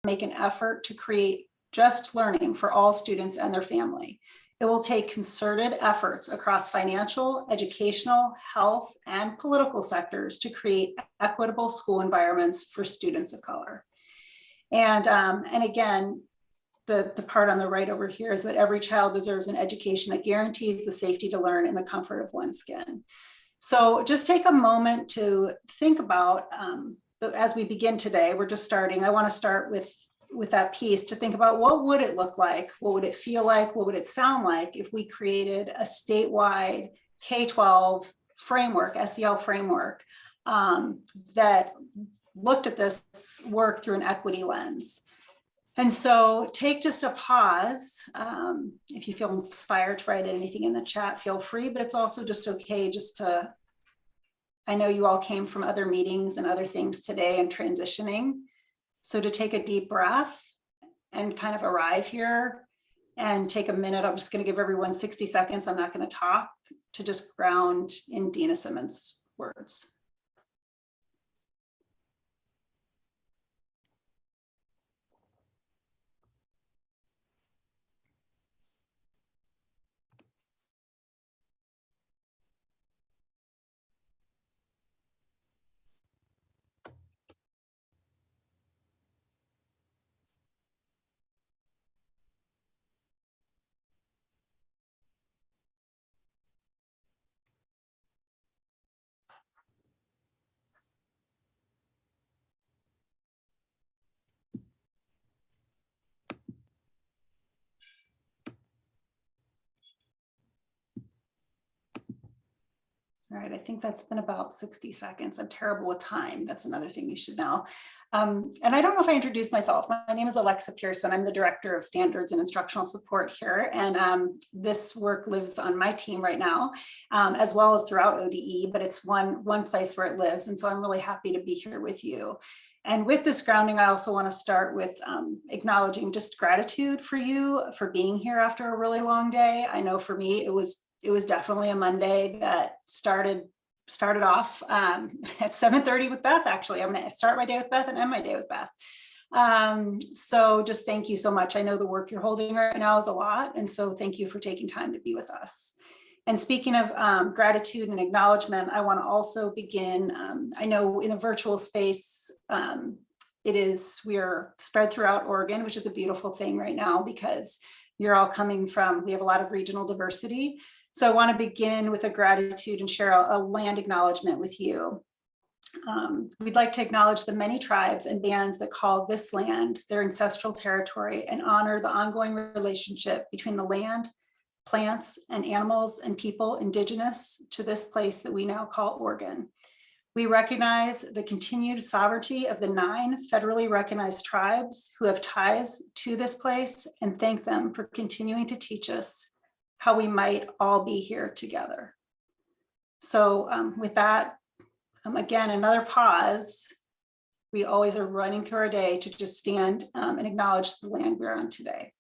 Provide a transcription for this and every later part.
make an effort to create just learning for all students and their family. It will take concerted efforts across financial, educational, health, and political sectors to create equitable school environments for students of color. And again, the part on the right over here is that every child deserves an education that guarantees the safety to learn in the comfort of one's skin. So just take a moment to think about, as we begin today, we're just starting, I want to start with that piece to think about what would it look like, what would it feel like, what would it sound like if we created a statewide K-12 framework, SEL framework, that looked at this work through an equity lens. And so take just a pause. If you feel inspired to write anything in the chat, feel free, but it's also just okay just to, I know you all came from other meetings and other things today and transitioning. So to take a deep breath and kind of arrive here and take a minute, I'm just going to give everyone 60 seconds. I'm not going to talk, to just ground in Dina Simmons' words. All right, I think that's been about 60 seconds. I'm terrible with time. That's another thing you should know. And I don't know if I introduced myself. My name is Alexa Pearson. I'm the Director of Standards and Instructional Support here. And this work lives on my team right now, as well as throughout ODE, but it's one place where it lives. And so I'm really happy to be here with you. And with this grounding, I also want to start with acknowledging just gratitude for you for being here after a really long day. I know for me, it was definitely a Monday that started off at 7:30 with Beth. Actually, I'm going to start my day with Beth and end my day with Beth. So just thank you so much. I know the work you're holding right now is a lot. And so thank you for taking time to be with us. And speaking of gratitude and acknowledgement, I want to also begin, I know in a virtual space, we are spread throughout Oregon, which is a beautiful thing right now because you're all coming from, we have a lot of regional diversity. So I want to begin with a gratitude and share a land acknowledgement with you. We'd like to acknowledge the many tribes and bands that call this land their ancestral territory and honor the ongoing relationship between the land, plants, and animals and people indigenous to this place that we now call Oregon. We recognize the continued sovereignty of the 9 federally recognized tribes who have ties to this place and thank them for continuing to teach us how we might all be here together. So with that, again, another pause. We always are running through our day to just stand and acknowledge the land we're on today.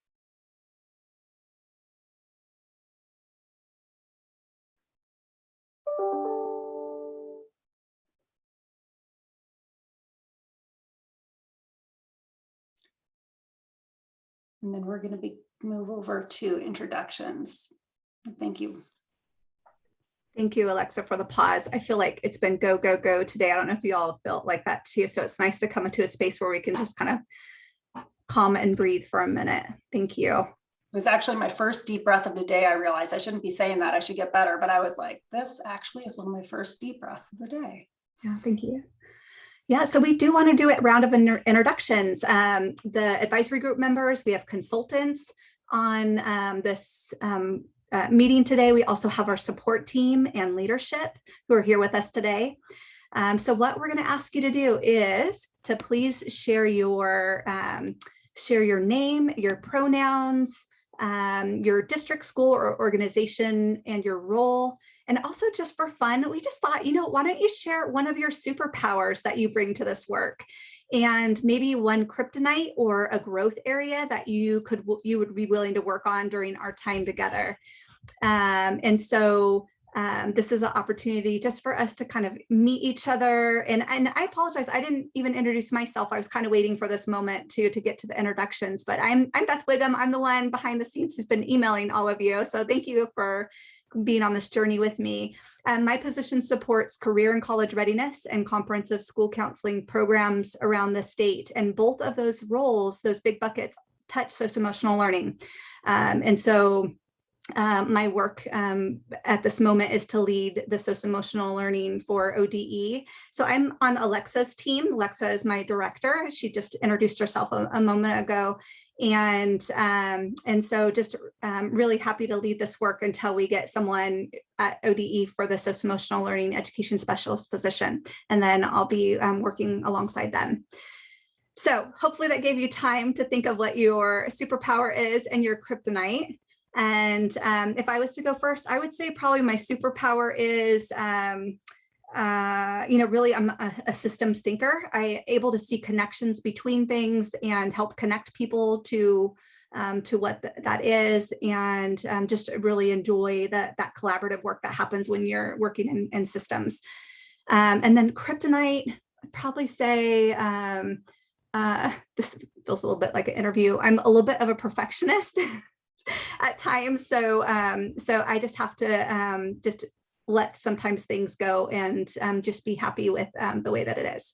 And then we're going to move over to introductions. Thank you. Thank you, Alexa, for the pause. I feel like it's been go, go, go today. I don't know if you all felt like that too. So it's nice to come into a space where we can just kind of calm and breathe for a minute. Thank you. It was actually my first deep breath of the day. I realized I shouldn't be saying that. I should get better. But I was like, this actually is one of my first deep breaths of the day. Yeah, thank you. Yeah, so we do want to do a round of introductions. The advisory group members, we have consultants on this meeting today. We also have our support team and leadership who are here with us today. So what we're going to ask you to do is to please share your name, your pronouns, your district, school, or organization, and your role. And also just for fun, we just thought, why don't you share one of your superpowers that you bring to this work, and maybe one kryptonite or a growth area that you would be willing to work on during our time together. And so This is an opportunity just for us to kind of meet each other. And I apologize, I didn't even introduce myself. I was kind of waiting for this moment to get to the introductions, but I'm Beth Wiggum. I'm the one behind the scenes who's been emailing all of you. So thank you for being on this journey with me. My position supports career and college readiness and comprehensive school counseling programs around the state. And both of those roles, those big buckets, touch social-emotional learning. And so my work at this moment is to lead the social-emotional learning for ODE. So I'm on Alexa's team. Alexa is my director. She just introduced herself a moment ago. And so just really happy to lead this work until we get someone at ODE for the social-emotional learning education specialist position. And then I'll be working alongside them. So hopefully that gave you time to think of what your superpower is and your kryptonite. And if I was to go first, I would say probably my superpower is, really I'm a systems thinker. I'm able to see connections between things and help connect people to what that is, and just really enjoy that collaborative work that happens when you're working in systems. And then kryptonite, I'd probably say, this feels a little bit like an interview. I'm a little bit of a perfectionist at times. So I just have to just let sometimes things go and just be happy with the way that it is.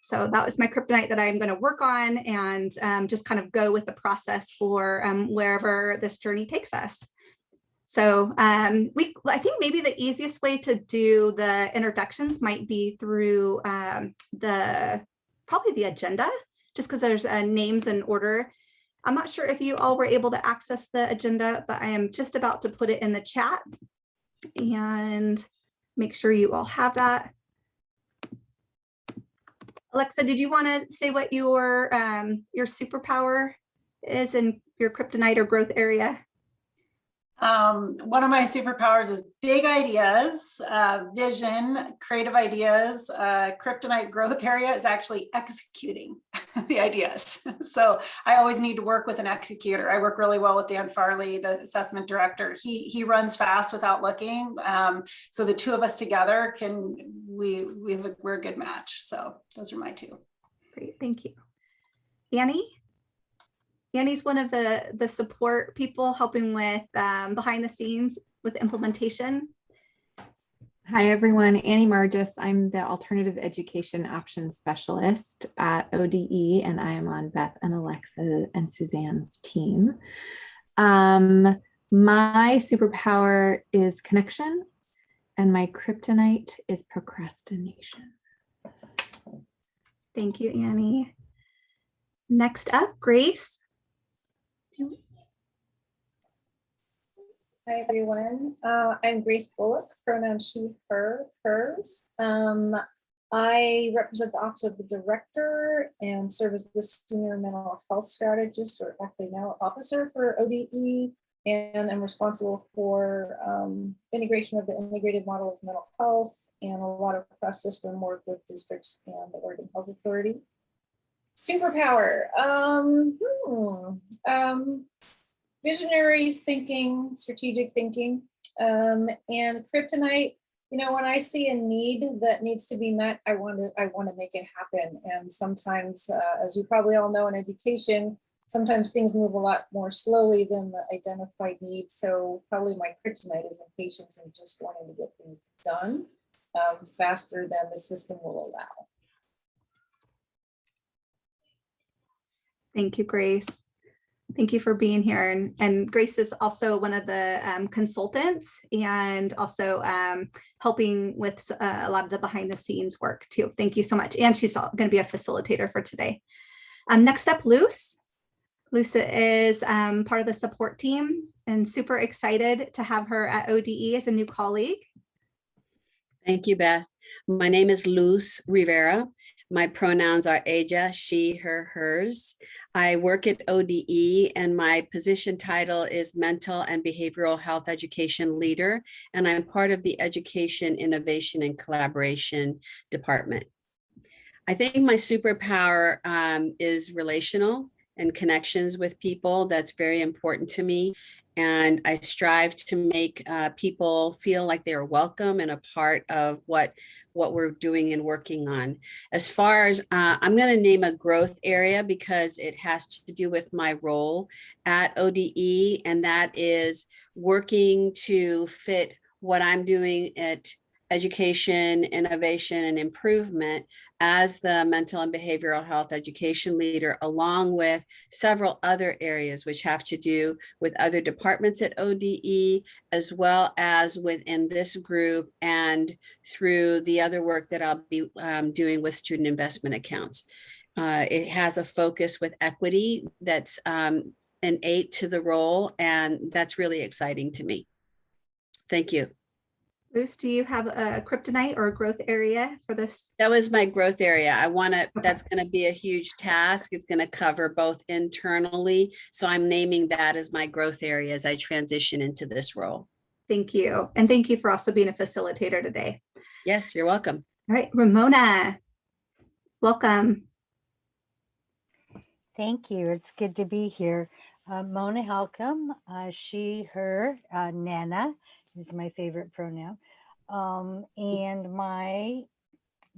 So that was my kryptonite that I'm going to work on, and just kind of go with the process for wherever this journey takes us. So I think maybe the easiest way to do the introductions might be through probably the agenda, just because there's names in order. I'm not sure if you all were able to access the agenda, but I am just about to put it in the chat and make sure you all have that. Alexa, did you want to say what your superpower is in your kryptonite or growth area? One of my superpowers is big ideas, vision, creative ideas. Kryptonite growth area is actually executing the ideas. So I always need to work with an executor. I work really well with Dan Farley, the assessment director. He runs fast without looking. So the two of us together we're a good match. So those are my two. Great, thank you. Annie? Annie's one of the support people helping with behind the scenes with implementation. Hi, everyone. Annie Margis. I'm the Alternative Education Options Specialist at ODE, and I am on Beth and Alexa and Suzanne's team. My superpower is connection, and my kryptonite is procrastination. Thank you, Annie. Next up, Grace. Hi, everyone. I'm Grace Bullock, pronoun she, her, hers. I represent the Office of the Director and serve as the Senior Mental Health Strategist, or actually now Officer for ODE, and I'm responsible for integration of the integrated model of mental health and a lot of cross-system work with districts and the Oregon Health Authority. Superpower. Visionary thinking, strategic thinking, and kryptonite. When I see a need that needs to be met, I want to make it happen. And sometimes, as you probably all know in education, sometimes things move a lot more slowly than the identified need. So probably my kryptonite is impatience and just wanting to get things done faster than the system will allow. Thank you, Grace. Thank you for being here. And Grace is also one of the consultants and also helping with a lot of the behind the scenes work too. Thank you so much. And she's going to be a facilitator for today. Next up, Luce. Luce is part of the support team and super excited to have her at ODE as a new colleague. Thank you, Beth. My name is Luz Rivera. My pronouns are ella, she, her, hers. I work at ODE and my position title is Mental and Behavioral Health Education Leader, and I'm part of the Education, Innovation, and Collaboration Department. I think my superpower is relational and connections with people. That's very important to me. And I strive to make people feel like they're welcome and a part of what we're doing and working on. As far as I'm going to name a growth area because it has to do with my role at ODE, and that is working to fit what I'm doing at education, innovation, and improvement as the mental and behavioral health education leader, along with several other areas which have to do with other departments at ODE, as well as within this group and through the other work that I'll be doing with student investment accounts. It has a focus with equity that's innate to the role, and that's really exciting to me. Thank you. Luce, do you have a kryptonite or a growth area for this? That was my growth area. That's going to be a huge task. It's going to cover both internally. So I'm naming that as my growth area as I transition into this role. Thank you. And thank you for also being a facilitator today. Yes, you're welcome. All right, Ramona, welcome. Thank you. It's good to be here. Mona Halcomb, she, her, Nana is my favorite pronoun. And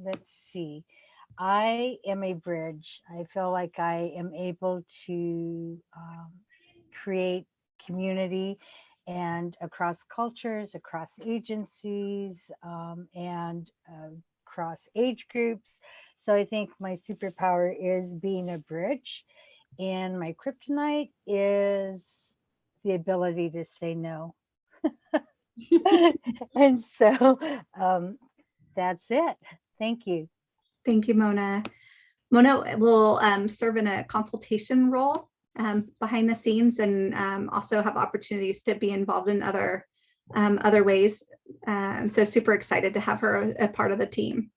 let's see, I am a bridge. I feel like I am able to create community and across cultures, across agencies, and across age groups. So I think my superpower is being a bridge, and my kryptonite is the ability to say no. And so that's it. Thank you. Thank you, Mona. Mona will serve in a consultation role behind the scenes and also have opportunities to be involved in other ways. So super excited to have her a part of the team.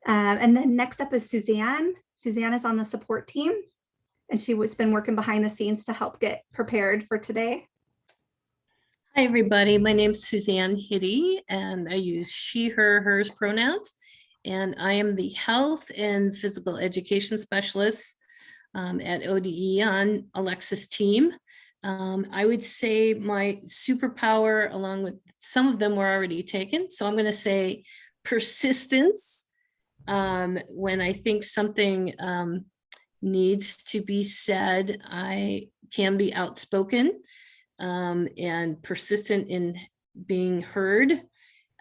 And then next up is Suzanne. Suzanne is on the support team, and she has been working behind the scenes to help get prepared for today. Hi, everybody. My name's Suzanne Hitty, and I use she, her, hers pronouns. And I am the health and physical education specialist at ODE on Alexa's team. I would say my superpower, along with some of them were already taken. So I'm going to say persistence. When I think something needs to be said, I can be outspoken and persistent in being heard.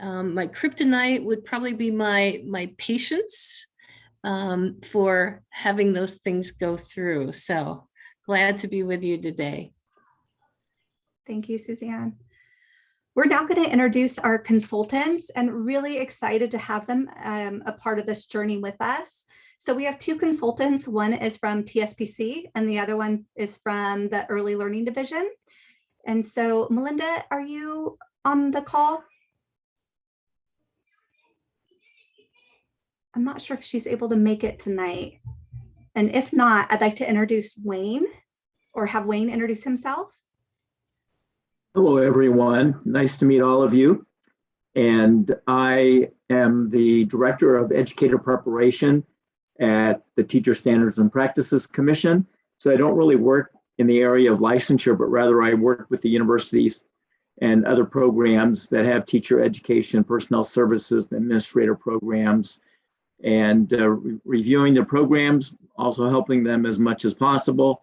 My kryptonite would probably be my patience for having those things go through. So glad to be with you today. Thank you, Suzanne. We're now going to introduce our consultants, and really excited to have them a part of this journey with us. So we have two consultants. One is from TSPC and the other one is from the Early Learning Division. And so Melinda, are you on the call? I'm not sure if she's able to make it tonight. And if not, I'd like to introduce Wayne, or have Wayne introduce himself. Hello, everyone. Nice to meet all of you. And I am the Director of Educator Preparation at the Teacher Standards and Practices Commission. So I don't really work in the area of licensure, but rather I work with the universities and other programs that have teacher education, personnel services, and administrator programs, and reviewing the programs, also helping them as much as possible.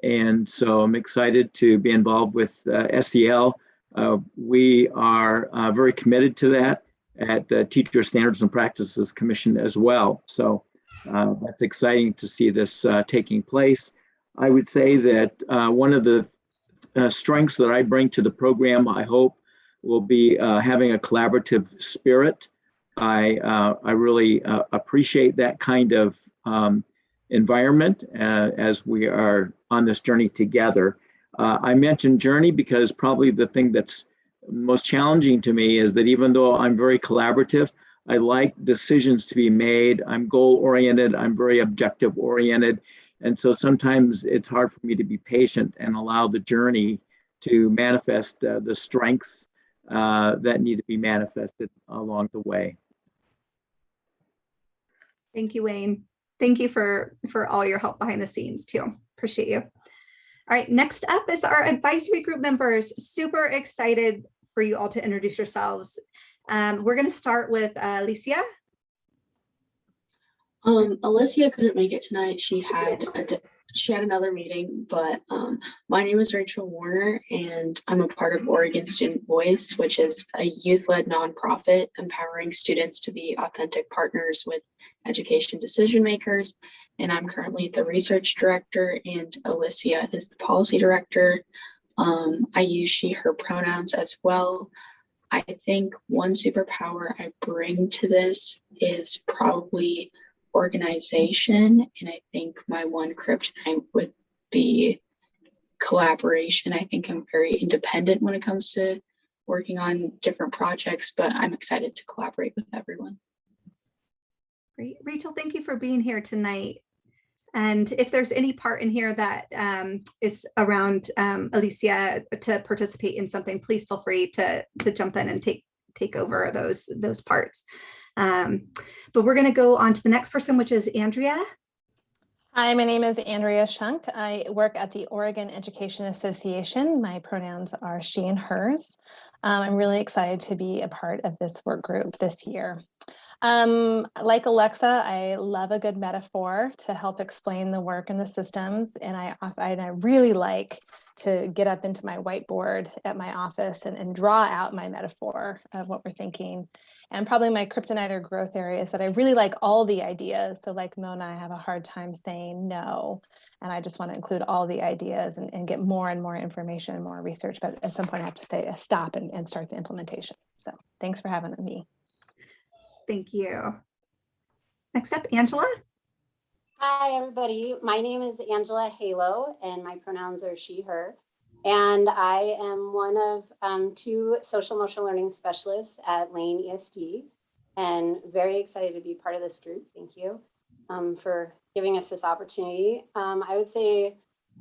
And so I'm excited to be involved with SEL. We are very committed to that at the Teacher Standards and Practices Commission as well. So that's exciting to see this taking place. I would say that one of the strengths that I bring to the program, I hope, will be having a collaborative spirit. I really appreciate that kind of environment as we are on this journey together. I mentioned journey because probably the thing that's most challenging to me is that even though I'm very collaborative, I like decisions to be made. I'm goal-oriented. I'm very objective-oriented. And so sometimes it's hard for me to be patient and allow the journey to manifest the strengths that need to be manifested along the way. Thank you, Wayne. Thank you for all your help behind the scenes too. Appreciate you. All right, next up is our advisory group members. Super excited for you all to introduce yourselves. We're going to start with Alicia. Alicia couldn't make it tonight. She had another meeting, but my name is Rachel Warner, and I'm a part of Oregon Student Voice, which is a youth-led nonprofit empowering students to be authentic partners with education decision makers. And I'm currently the research director, and Alicia is the policy director. I use she, her pronouns as well. I think one superpower I bring to this is probably organization, and I think my one kryptonite would be collaboration. I think I'm very independent when it comes to working on different projects, but I'm excited to collaborate with everyone. Great. Rachel, thank you for being here tonight. And if there's any part in here that is around Alicia to participate in something, please feel free to jump in and take over those parts. But we're going to go on to the next person, which is Andrea. Hi, my name is Andrea Shunk. I work at the Oregon Education Association. My pronouns are she and hers. I'm really excited to be a part of this work group this year. Like Alexa, I love a good metaphor to help explain the work and the systems. And I really like to get up into my whiteboard at my office and draw out my metaphor of what we're thinking. And probably my kryptonite or growth area is that I really like all the ideas. So like Mona, I have a hard time saying no. And I just want to include all the ideas and get more and more information and more research. But at some point I have to say stop and start the implementation. So thanks for having me. Thank you. Next up, Angela. Hi, everybody. My name is Angela Halo, and my pronouns are she, her. And I am one of 2 social emotional learning specialists at Lane ESD, and very excited to be part of this group. Thank you for giving us this opportunity. I would say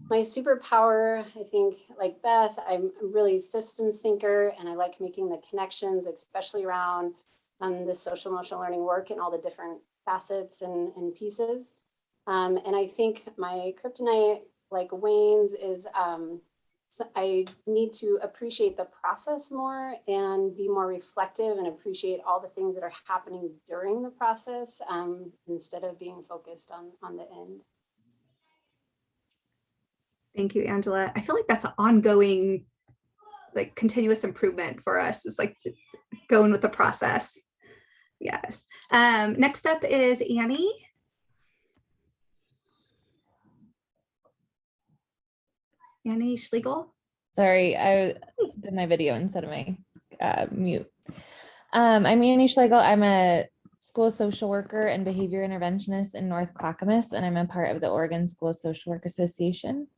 my superpower, I think, like Beth, I'm really systems thinker, and I like making the connections, especially around the social emotional learning work and all the different facets and pieces. And I think my kryptonite, like Wayne's, is I need to appreciate the process more and be more reflective and appreciate all the things that are happening during the process instead of being focused on the end. Thank you, Angela. I feel like that's an ongoing, like, continuous improvement for us. It's like going with the process. Yes. Next up is Annie. Annie Schlegel. Sorry, I did my video instead of my mute. I'm Annie Schlegel. I'm a school social worker and behavior interventionist in North Clackamas, and I'm a part of the Oregon School Social Work Association.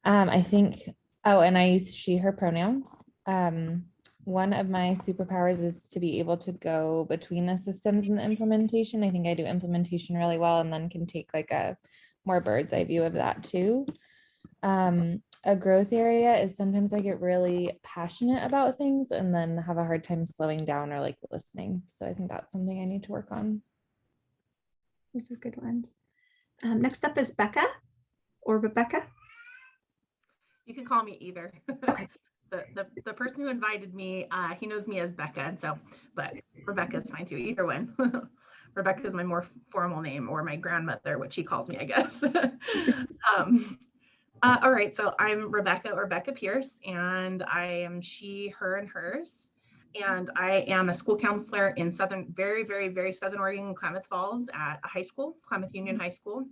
I think, and I use she, her pronouns. One of my superpowers is to be able to go between the systems and the implementation. I think I do implementation really well and then can take like a more bird's eye view of that too. A growth area is sometimes I get really passionate about things and then have a hard time slowing down or like listening. So I think that's something I need to work on. These are good ones. Next up is Becca or Rebecca. You can call me either. Okay. The person who invited me, he knows me as Becca, and so, but Rebecca is fine too, either one. Rebecca is my more formal name, or my grandmother, what she calls me, I guess. All right, so I'm Rebecca Pierce, and I am she, her, and hers. And I am a school counselor in very southern Oregon, Klamath Falls, at a high school, Klamath Union High School.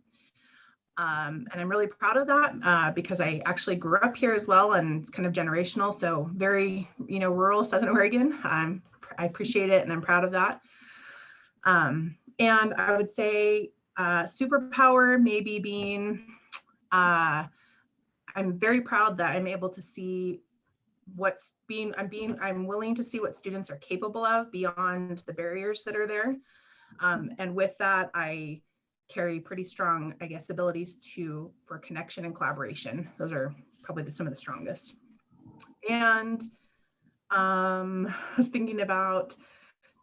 And I'm really proud of that because I actually grew up here as well, and it's kind of generational. So very, rural Southern Oregon. I appreciate it, and I'm proud of that. And I would say superpower maybe being, I'm very proud that I'm able to see I'm willing to see what students are capable of beyond the barriers that are there. And with that, I carry pretty strong, I guess, abilities for connection and collaboration. Those are probably some of the strongest. And I was thinking about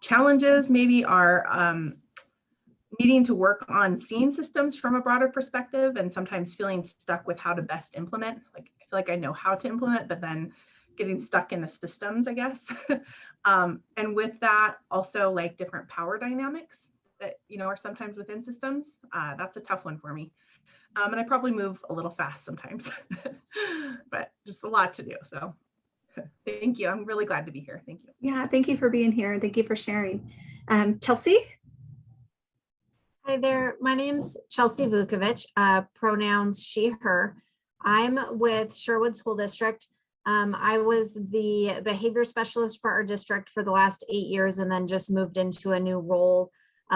challenges maybe are, needing to work on seeing systems from a broader perspective and sometimes feeling stuck with how to best implement. Like I feel like I know how to implement, but then getting stuck in the systems, I guess. And with that, also like different power dynamics that, you know, are sometimes within systems. That's a tough one for me. And I probably move a little fast sometimes, but just a lot to do. So thank you. I'm really glad to be here. Thank you. Yeah, thank you for being here and thank you for sharing. Chelsea? Hi there, my name's Chelsea Vukovic, pronouns she, her. I'm with Sherwood School District. I was the behavior specialist for our district for the last 8 years and then just moved into a new role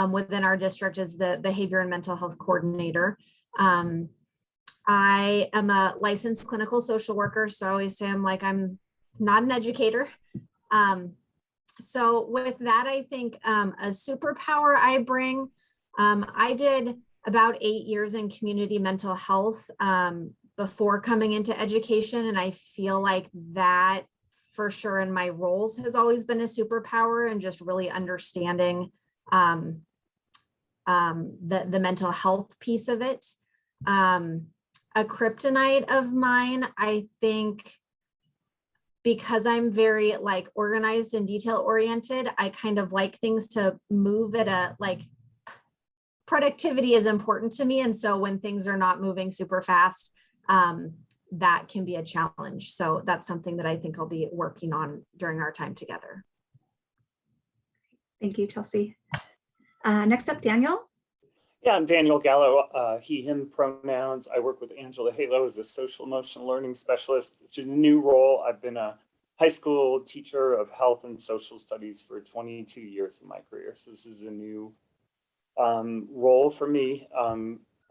within our district as the behavior and mental health coordinator. I am a licensed clinical social worker, so I always say I'm not an educator. So with that, I think a superpower I bring, I did about 8 years in community mental health before coming into education. And I feel like that for sure in my roles has always been a superpower and just really understanding the mental health piece of it. A kryptonite of mine, I think, because I'm very organized and detail oriented, I kind of like things to move at a productivity is important to me. And so when things are not moving super fast, that can be a challenge. So that's something that I think I'll be working on during our time together. Thank you, Chelsea. Next up, Daniel. Yeah, I'm Daniel Gallo, he, him pronouns. I work with Angela Halo as a social emotional learning specialist. It's a new role. I've been a high school teacher of health and social studies for 22 years in my career. So this is a new role for me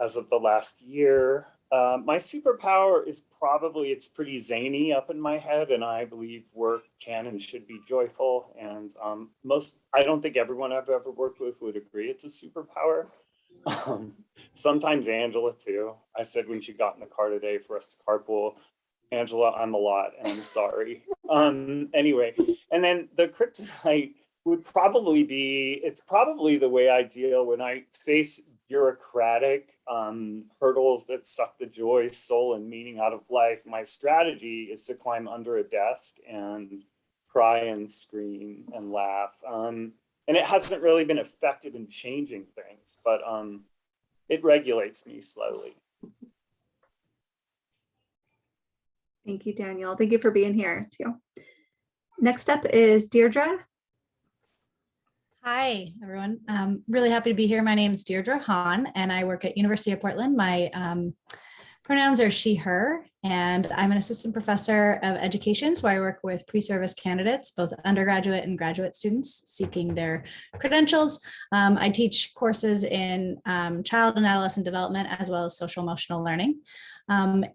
as of the last year. My superpower is probably, it's pretty zany up in my head, and I believe work can and should be joyful. And I don't think everyone I've ever worked with would agree it's a superpower. Sometimes Angela too. I said when she got in the car today for us to carpool, Angela, I'm a lot and I'm sorry. Anyway, and then the kryptonite would probably be, it's probably the way I deal when I face bureaucratic hurdles that suck the joy, soul, and meaning out of life. My strategy is to climb under a desk and cry and scream and laugh. And it hasn't really been effective in changing things, but it regulates me slowly. Thank you, Daniel. Thank you for being here too. Next up is Deirdre. Hi, everyone. Really happy to be here. My name is Deirdre Hahn, and I work at University of Portland. My pronouns are she, her, and I'm an assistant professor of education. So I work with pre-service candidates, both undergraduate and graduate students seeking their credentials. I teach courses in child and adolescent development, as well as social emotional learning.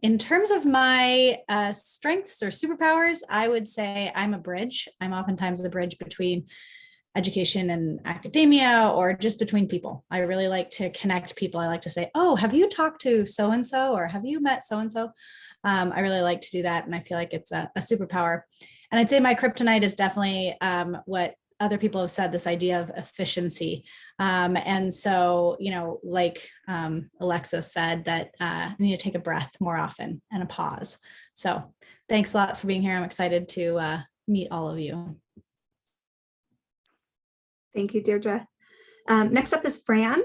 In terms of my strengths or superpowers, I would say I'm a bridge. I'm oftentimes a bridge between education and academia, or just between people. I really like to connect people. I like to say, oh, have you talked to so-and-so, or have you met so-and-so? I really like to do that. And I feel like it's a superpower. And I'd say my kryptonite is definitely what other people have said, this idea of efficiency. And so, like Alexa said, that I need to take a breath more often and a pause. So thanks a lot for being here. I'm excited to meet all of you. Thank you, Deirdre. Next up is Fran.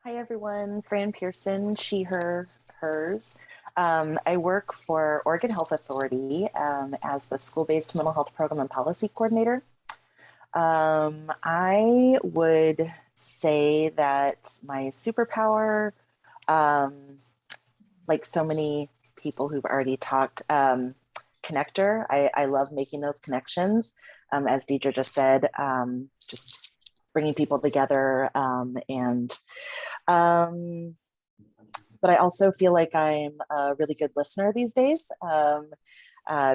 Hi, everyone. Fran Pearson, she, her, hers. I work for Oregon Health Authority as the school-based mental health program and policy coordinator. I would say that my superpower, like so many people who've already talked, connector. I love making those connections. As Deidre just said, just bringing people together but I also feel like I'm a really good listener these days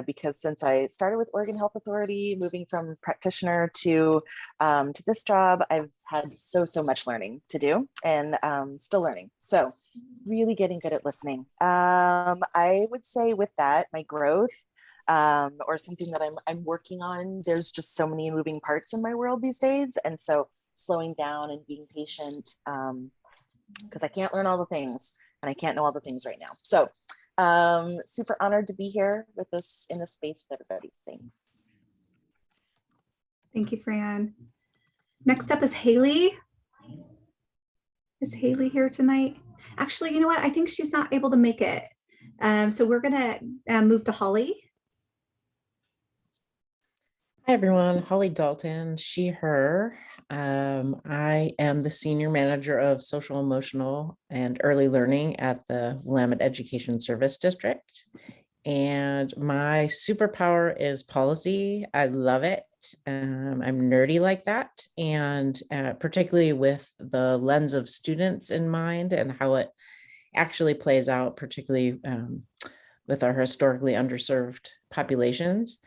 because since I started with Oregon Health Authority, moving from practitioner to this job, I've had so much learning to do and still learning. So really getting good at listening. I would say with that, my growth or something that I'm working on, there's just so many moving parts in my world these days. And so slowing down and being patient, because I can't learn all the things and I can't know all the things right now. So super honored to be here with this in this space with everybody. Thanks. Thank you, Fran. Next up is Haley. Is Haley here tonight? Actually, you know what? I think she's not able to make it. So we're gonna move to Holly. Hi everyone, Holly Dalton, she, her. I am the Senior Manager of Social, Emotional, and Early Learning at the Willamette Education Service District. And my superpower is policy. I love it. I'm nerdy like that. And particularly with the lens of students in mind and how it actually plays out, particularly with our historically underserved populations.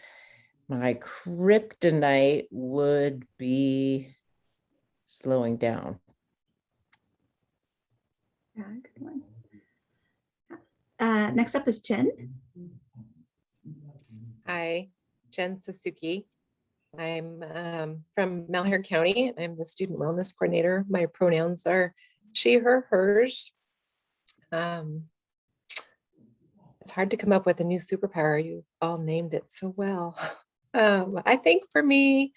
My kryptonite would be slowing down. Yeah, good one. Next up is Jen. Hi, Jen Sasuki. I'm from Malheur County. I'm the Student Wellness Coordinator. My pronouns are she, her, hers. It's hard to come up with a new superpower. You all named it so well. I think for me,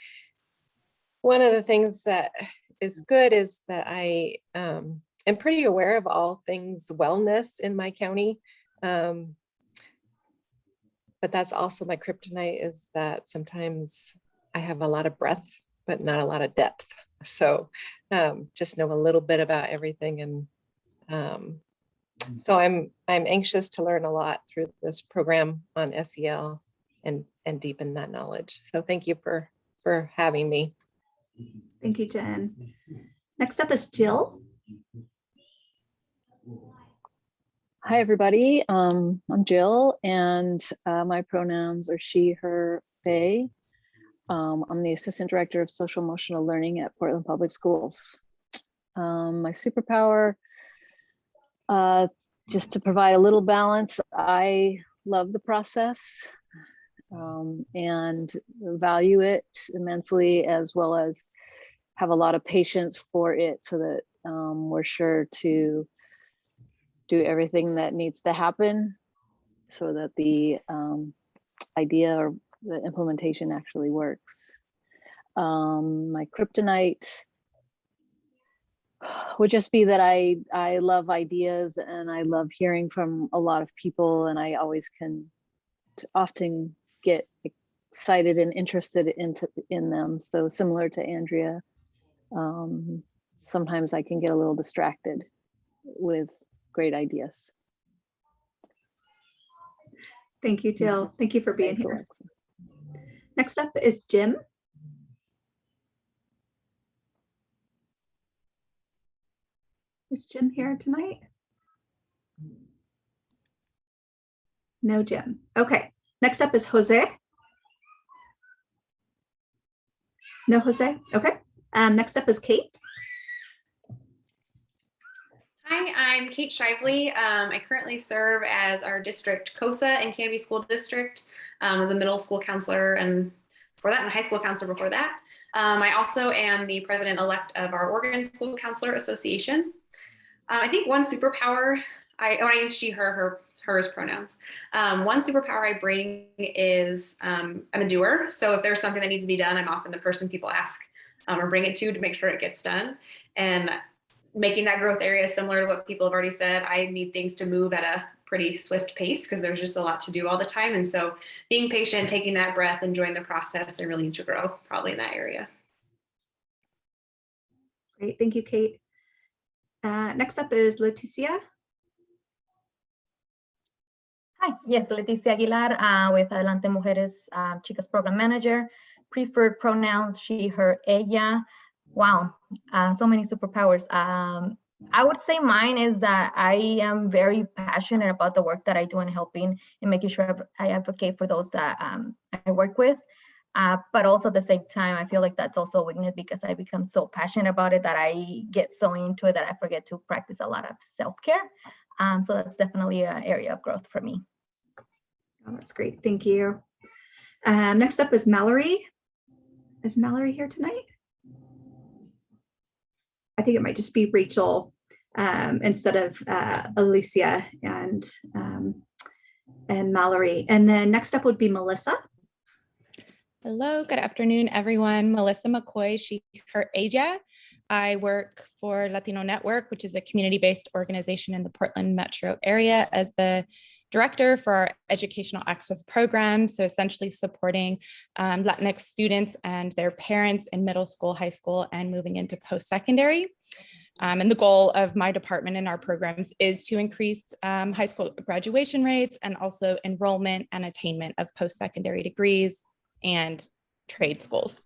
one of the things that is good is that I am pretty aware of all things wellness in my county. But that's also my kryptonite, is that sometimes I have a lot of breadth, but not a lot of depth. So just know a little bit about everything. And so I'm anxious to learn a lot through this program on SEL and deepen that knowledge. So thank you for having me. Thank you, Jen. Next up is Jill. Hi, everybody. I'm Jill, and my pronouns are she, her, they. I'm the Assistant Director of Social Emotional Learning at Portland Public Schools. My superpower, just to provide a little balance, I love the process and value it immensely, as well as have a lot of patience for it, so that we're sure to do everything that needs to happen so that the idea or the implementation actually works. My kryptonite would just be that I love ideas and I love hearing from a lot of people, and I always can often get excited and interested in them. So similar to Andrea, sometimes I can get a little distracted with great ideas. Thank you, Jill. Thank you for being Thanks, here. Alexa. Next up is Jim. Is Jim here tonight? No, Jim. Okay. Next up is Jose. No, Jose. Okay. Next up is Kate. Hi, I'm Kate Shively. I currently serve as our district COSA and Canby School District as a middle school counselor, and before that, and a high school counselor before that. I also am the president-elect of our Oregon School Counselor Association. I think one superpower, when I use she, her, hers pronouns, one superpower I bring is I'm a doer. So if there's something that needs to be done, I'm often the person people ask or bring it to make sure it gets done. And making that growth area similar to what people have already said, I need things to move at a pretty swift pace because there's just a lot to do all the time. And so being patient, taking that breath, enjoying the process, I really need to grow probably in that area. Great, thank you, Kate. Next up is Leticia. Hi, yes, Leticia Aguilar with Adelante Mujeres Chicas Program Manager. Preferred pronouns, she, her, ella. Wow, so many superpowers. I would say mine is that I am very passionate about the work that I do in helping and making sure I advocate for those that I work with. But also at the same time, I feel like that's also a weakness because I become so passionate about it that I get so into it that I forget to practice a lot of self-care. So that's definitely an area of growth for me. Oh, that's great. Thank you. Next up is Mallory. Is Mallory here tonight? I think it might just be Rachel instead of Alicia and Mallory. And then next up would be Melissa. Hello, good afternoon, everyone. Melissa McCoy, she, her, ella. I work for Latino Network, which is a community-based organization in the Portland metro area, as the director for our educational access program. So essentially supporting Latinx students and their parents in middle school, high school, and moving into post-secondary. And the goal of my department and our programs is to increase high school graduation rates and also enrollment and attainment of post-secondary degrees and trade schools.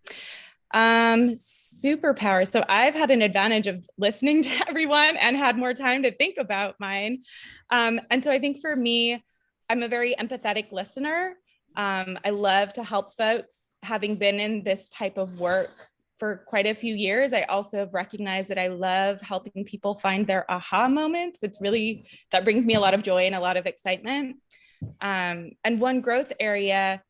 Superpowers. So I've had an advantage of listening to everyone and had more time to think about mine. And so I think for me, I'm a very empathetic listener. I love to help folks. Having been in this type of work for quite a few years, I also have recognized that I love helping people find their aha moments. It's really, that brings me a lot of joy and a lot of excitement. And one growth area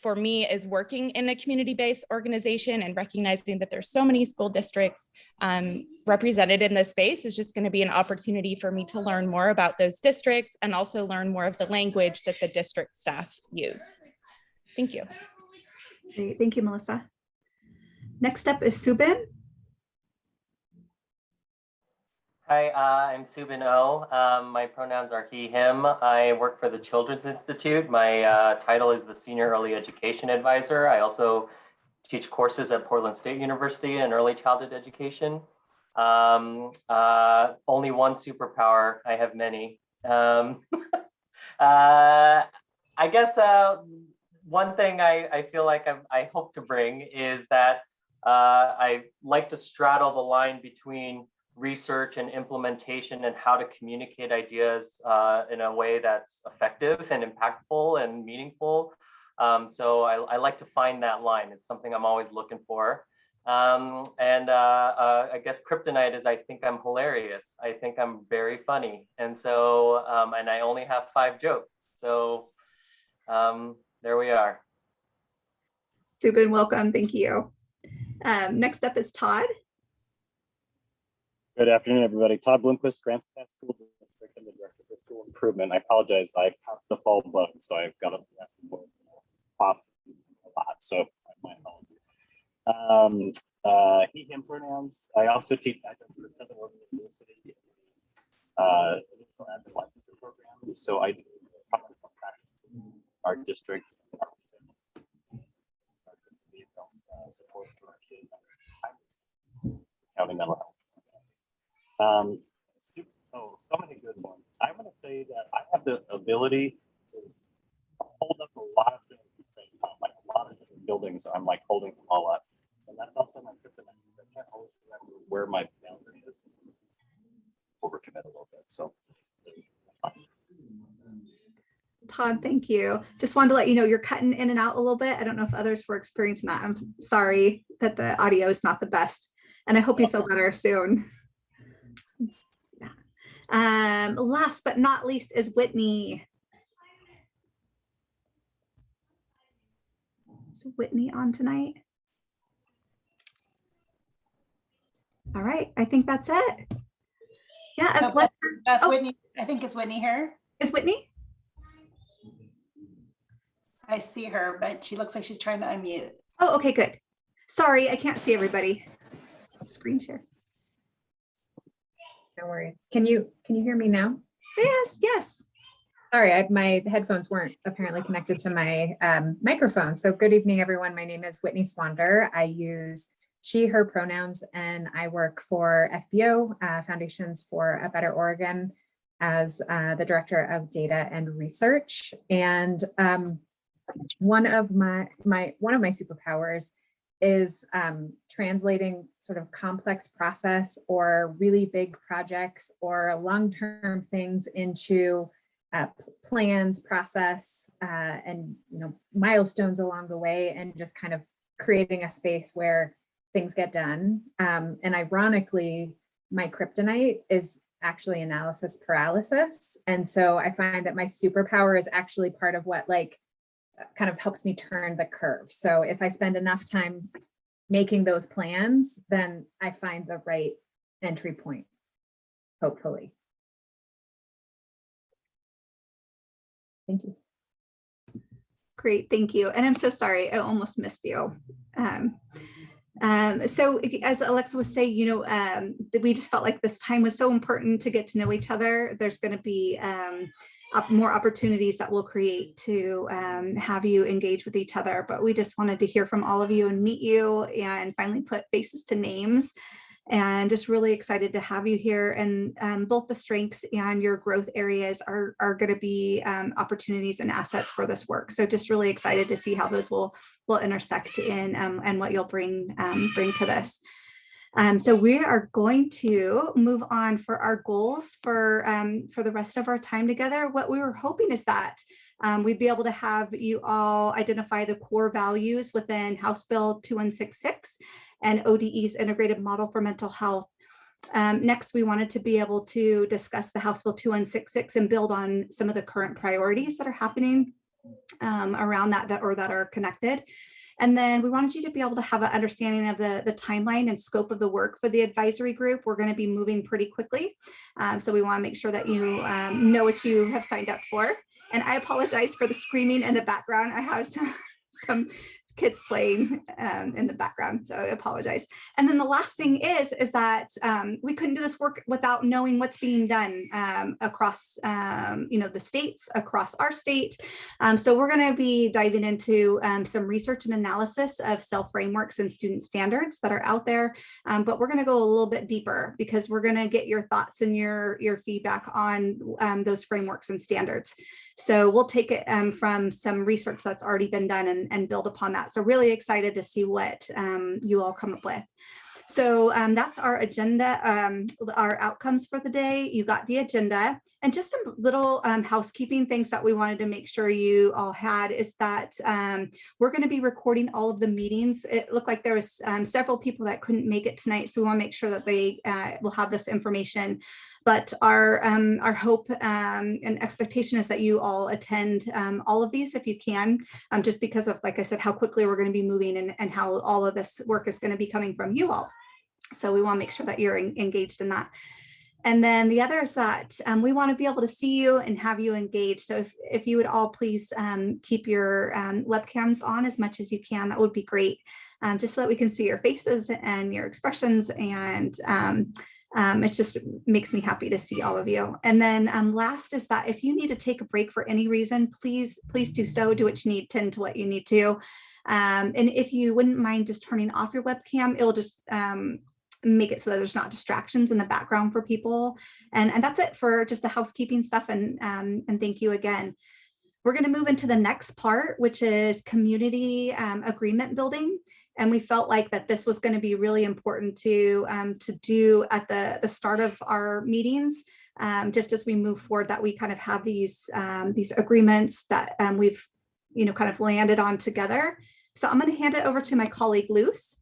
for me is working in a community-based organization and recognizing that there's so many school districts represented in this space is just going to be an opportunity for me to learn more about those districts and also learn more of the language that the district staff use. Thank you. Great. Thank you, Melissa. Next up is Subin. Hi, I'm Subin O. My pronouns are he, him. I work for the Children's Institute. My title is the Senior Early Education Advisor. I also teach courses at Portland State University in early childhood education. Only one superpower. I have many. I guess one thing I feel like I hope to bring is that I like to straddle the line between research and implementation and how to communicate ideas in a way that's effective and impactful and meaningful. So I like to find that line. It's something I'm always looking for. I guess kryptonite is I think I'm hilarious. I think I'm very funny. And so, and I only have 5 jokes. So there we are. Subin, welcome. Thank you. Next up is Todd. Good afternoon, everybody. Todd Blomquist, Grants Pass School District and the Director for School Improvement. I apologize, I have the fall button, so I've got to off a lot, so my apologies. He, him pronouns. I also teach adjunct for Southern Oregon University additional admin licensure program. So I do our district support for our kids county mental health. So many good ones. I'm going to say that I have the ability to hold up a lot of things at the same time, like a lot of different buildings. I'm like holding them all up, and that's also my kryptonite. I can't always remember where my boundary is. Overcommit a little bit. So, Todd, thank you. Just wanted to let you know you're cutting in and out a little bit. I don't know if others were experiencing that. I'm sorry that the audio is not the best, and I hope you feel better soon. Last but not least is Whitney. Is Whitney on tonight? All right, I think that's it. Yeah, no, Beth, Whitney, I think is Whitney here. Is Whitney? I see her, but she looks like she's trying to unmute. Oh, okay, good. Sorry, I can't see everybody. Screen share. No worries. Can you hear me now? Yes, yes. Sorry, my headphones weren't apparently connected to my microphone. So good evening, everyone. My name is Whitney Swander. I use she, her pronouns, and I work for FBO, Foundations for a Better Oregon, as the Director of Data and Research. And one of my superpowers is translating sort of complex process or really big projects or long-term things into plans, process, and milestones along the way, and just kind of creating a space where things get done. And ironically, my kryptonite is actually analysis paralysis. And so I find that my superpower is actually part of what kind of helps me turn the curve. So if I spend enough time making those plans, then I find the right entry point, hopefully. Thank you. Great, thank you. And I'm so sorry, I almost missed you. So as Alexa was saying, we just felt like this time was so important to get to know each other. There's going to be more opportunities that we'll create to have you engage with each other, but we just wanted to hear from all of you and meet you and finally put faces to names. And just really excited to have you here. And both the strengths and your growth areas are going to be opportunities and assets for this work. So just really excited to see how those will intersect in and what you'll bring to this. So we are going to move on for our goals for the rest of our time together. What we were hoping is that we'd be able to have you all identify the core values within House Bill 2166 and ODE's integrated model for mental health. Next, we wanted to be able to discuss the House Bill 2166 and build on some of the current priorities that are happening around that are connected. And then we wanted you to be able to have an understanding of the timeline and scope of the work for the advisory group. We're going to be moving pretty quickly. So we want to make sure that you know what you have signed up for. And I apologize for the screaming in the background. I have some kids playing in the background, so I apologize. And then the last thing is that we couldn't do this work without knowing what's being done across the states, across our state. So we're going to be diving into some research and analysis of SEL frameworks and student standards that are out there, but we're going to go a little bit deeper because we're going to get your thoughts and your feedback on those frameworks and standards. So we'll take it from some research that's already been done and build upon that. So really excited to see what you all come up with. So that's our agenda, our outcomes for the day. You got the agenda, and just some little housekeeping things that we wanted to make sure you all had is that we're going to be recording all of the meetings. It looked like there was several people that couldn't make it tonight, so we want to make sure that they will have this information. But our hope and expectation is that you all attend all of these if you can, just because of, like I said, how quickly we're going to be moving and how all of this work is going to be coming from you all. So we want to make sure that you're engaged in that. And then the other is that we want to be able to see you and have you engaged. So if you would all please keep your webcams on as much as you can, that would be great, just so that we can see your faces and your expressions. And it just makes me happy to see all of you. And then last is that if you need to take a break for any reason, please do so. Do what you need, tend to what you need to. And if you wouldn't mind just turning off your webcam, it'll just make it so that there's not distractions in the background for people. And that's it for just the housekeeping stuff. And thank you again. We're going to move into the next part, which is community agreement building. And we felt like that this was going to be really important to do at the start of our meetings, just as we move forward, that we kind of have these agreements that we've kind of landed on together. So I'm going to hand it over to my colleague Luce.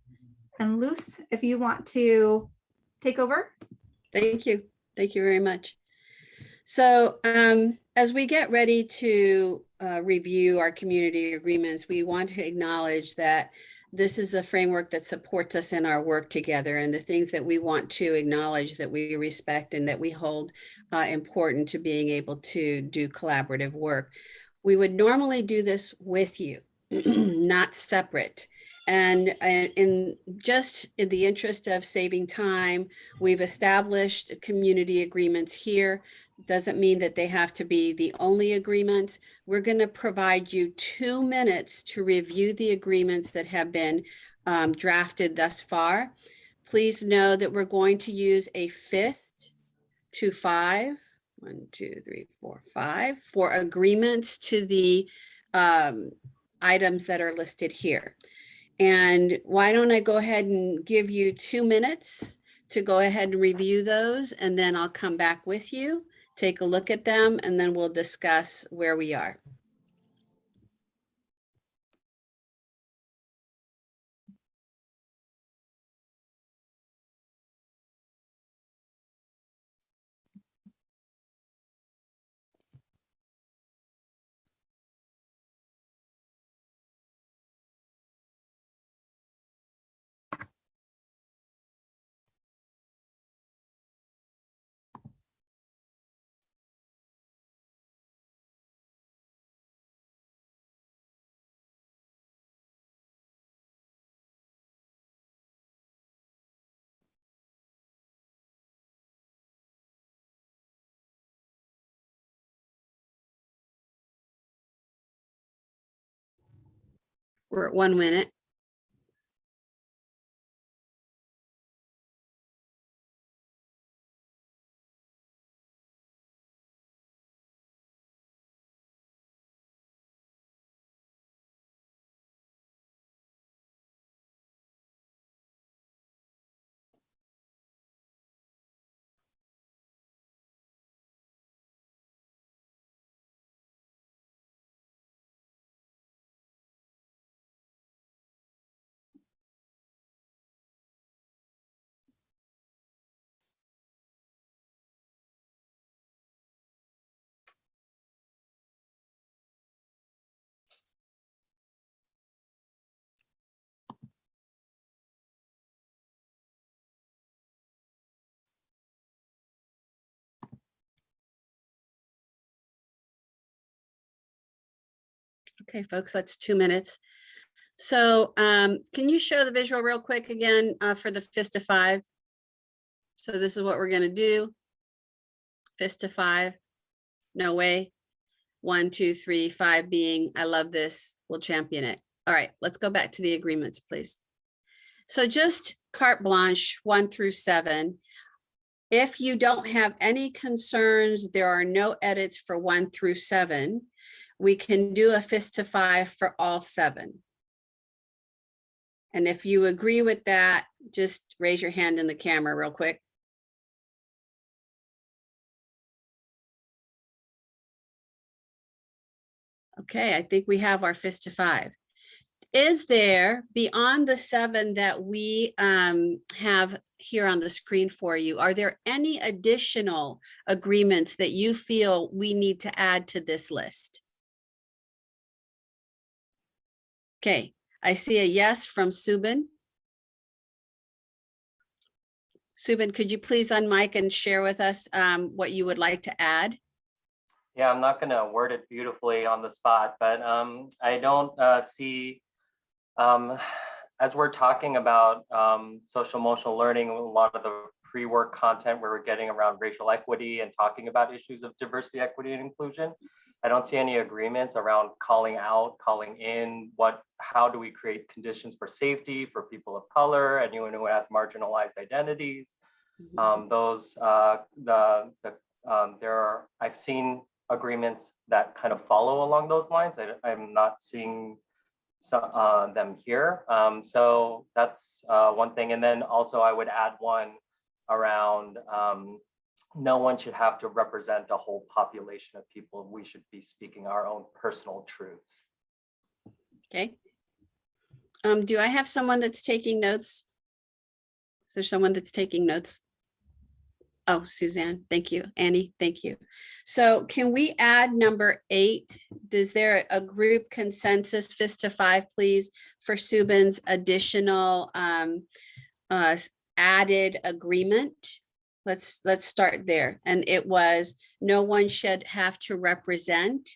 And Luce, if you want to take over. Thank you. Thank you very much. So as we get ready to review our community agreements, we want to acknowledge that this is a framework that supports us in our work together, and the things that we want to acknowledge that we respect and that we hold important to being able to do collaborative work. We would normally do this with you, not separate. And in the interest of saving time, we've established community agreements here. Doesn't mean that they have to be the only agreements. We're going to provide you 2 minutes to review the agreements that have been drafted thus far. Please know that we're going to use a 5th to 5, 1, 2, 3, 4, 5, for agreements to the items that are listed here. And why don't I go ahead and give you 2 minutes to go ahead and review those, and then I'll come back with you, take a look at them, and then we'll discuss where we are. We're at 1 minute. Okay, folks, that's 2 minutes. So can you show the visual real quick again for the fist to 5? So this is what we're going to do. Fist to 5. No way. 1, 2, 3, 5 being, I love this. We'll champion it. All right, let's go back to the agreements, please. So just carte blanche 1 through 7. If you don't have any concerns, there are no edits for 1 through 7. We can do a fist to 5 for all 7. And if you agree with that, just raise your hand in the camera real quick. Okay, I think we have our fist to 5. Is there, beyond the 7 that we have here on the screen for you, are there any additional agreements that you feel we need to add to this list? Okay, I see a yes from Subin. Subin, could you please unmic and share with us what you would like to add? Yeah, I'm not going to word it beautifully on the spot, but I don't see, as we're talking about social emotional learning, a lot of the pre-work content where we're getting around racial equity and talking about issues of diversity, equity, and inclusion, I don't see any agreements around calling out, calling in, how do we create conditions for safety for people of color, anyone who has marginalized identities. I've seen agreements that kind of follow along those lines. I'm not seeing them here. So that's one thing. And then also I would add one around no one should have to represent a whole population of people. We should be speaking our own personal truths. Okay. Do I have someone that's taking notes? Is there someone that's taking notes? Oh, Suzanne, thank you. Annie, thank you. So can we add number 8? Is there a group consensus, fist to 5, please, for Subin's additional added agreement? Let's start there. And it was no one should have to represent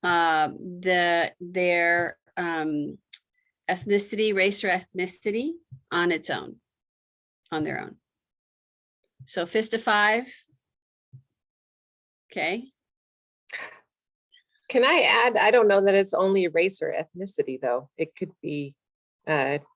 their ethnicity, race, or ethnicity on its own, on their own. So fist to 5. Okay. Can I add, I don't know that it's only race or ethnicity though. It could be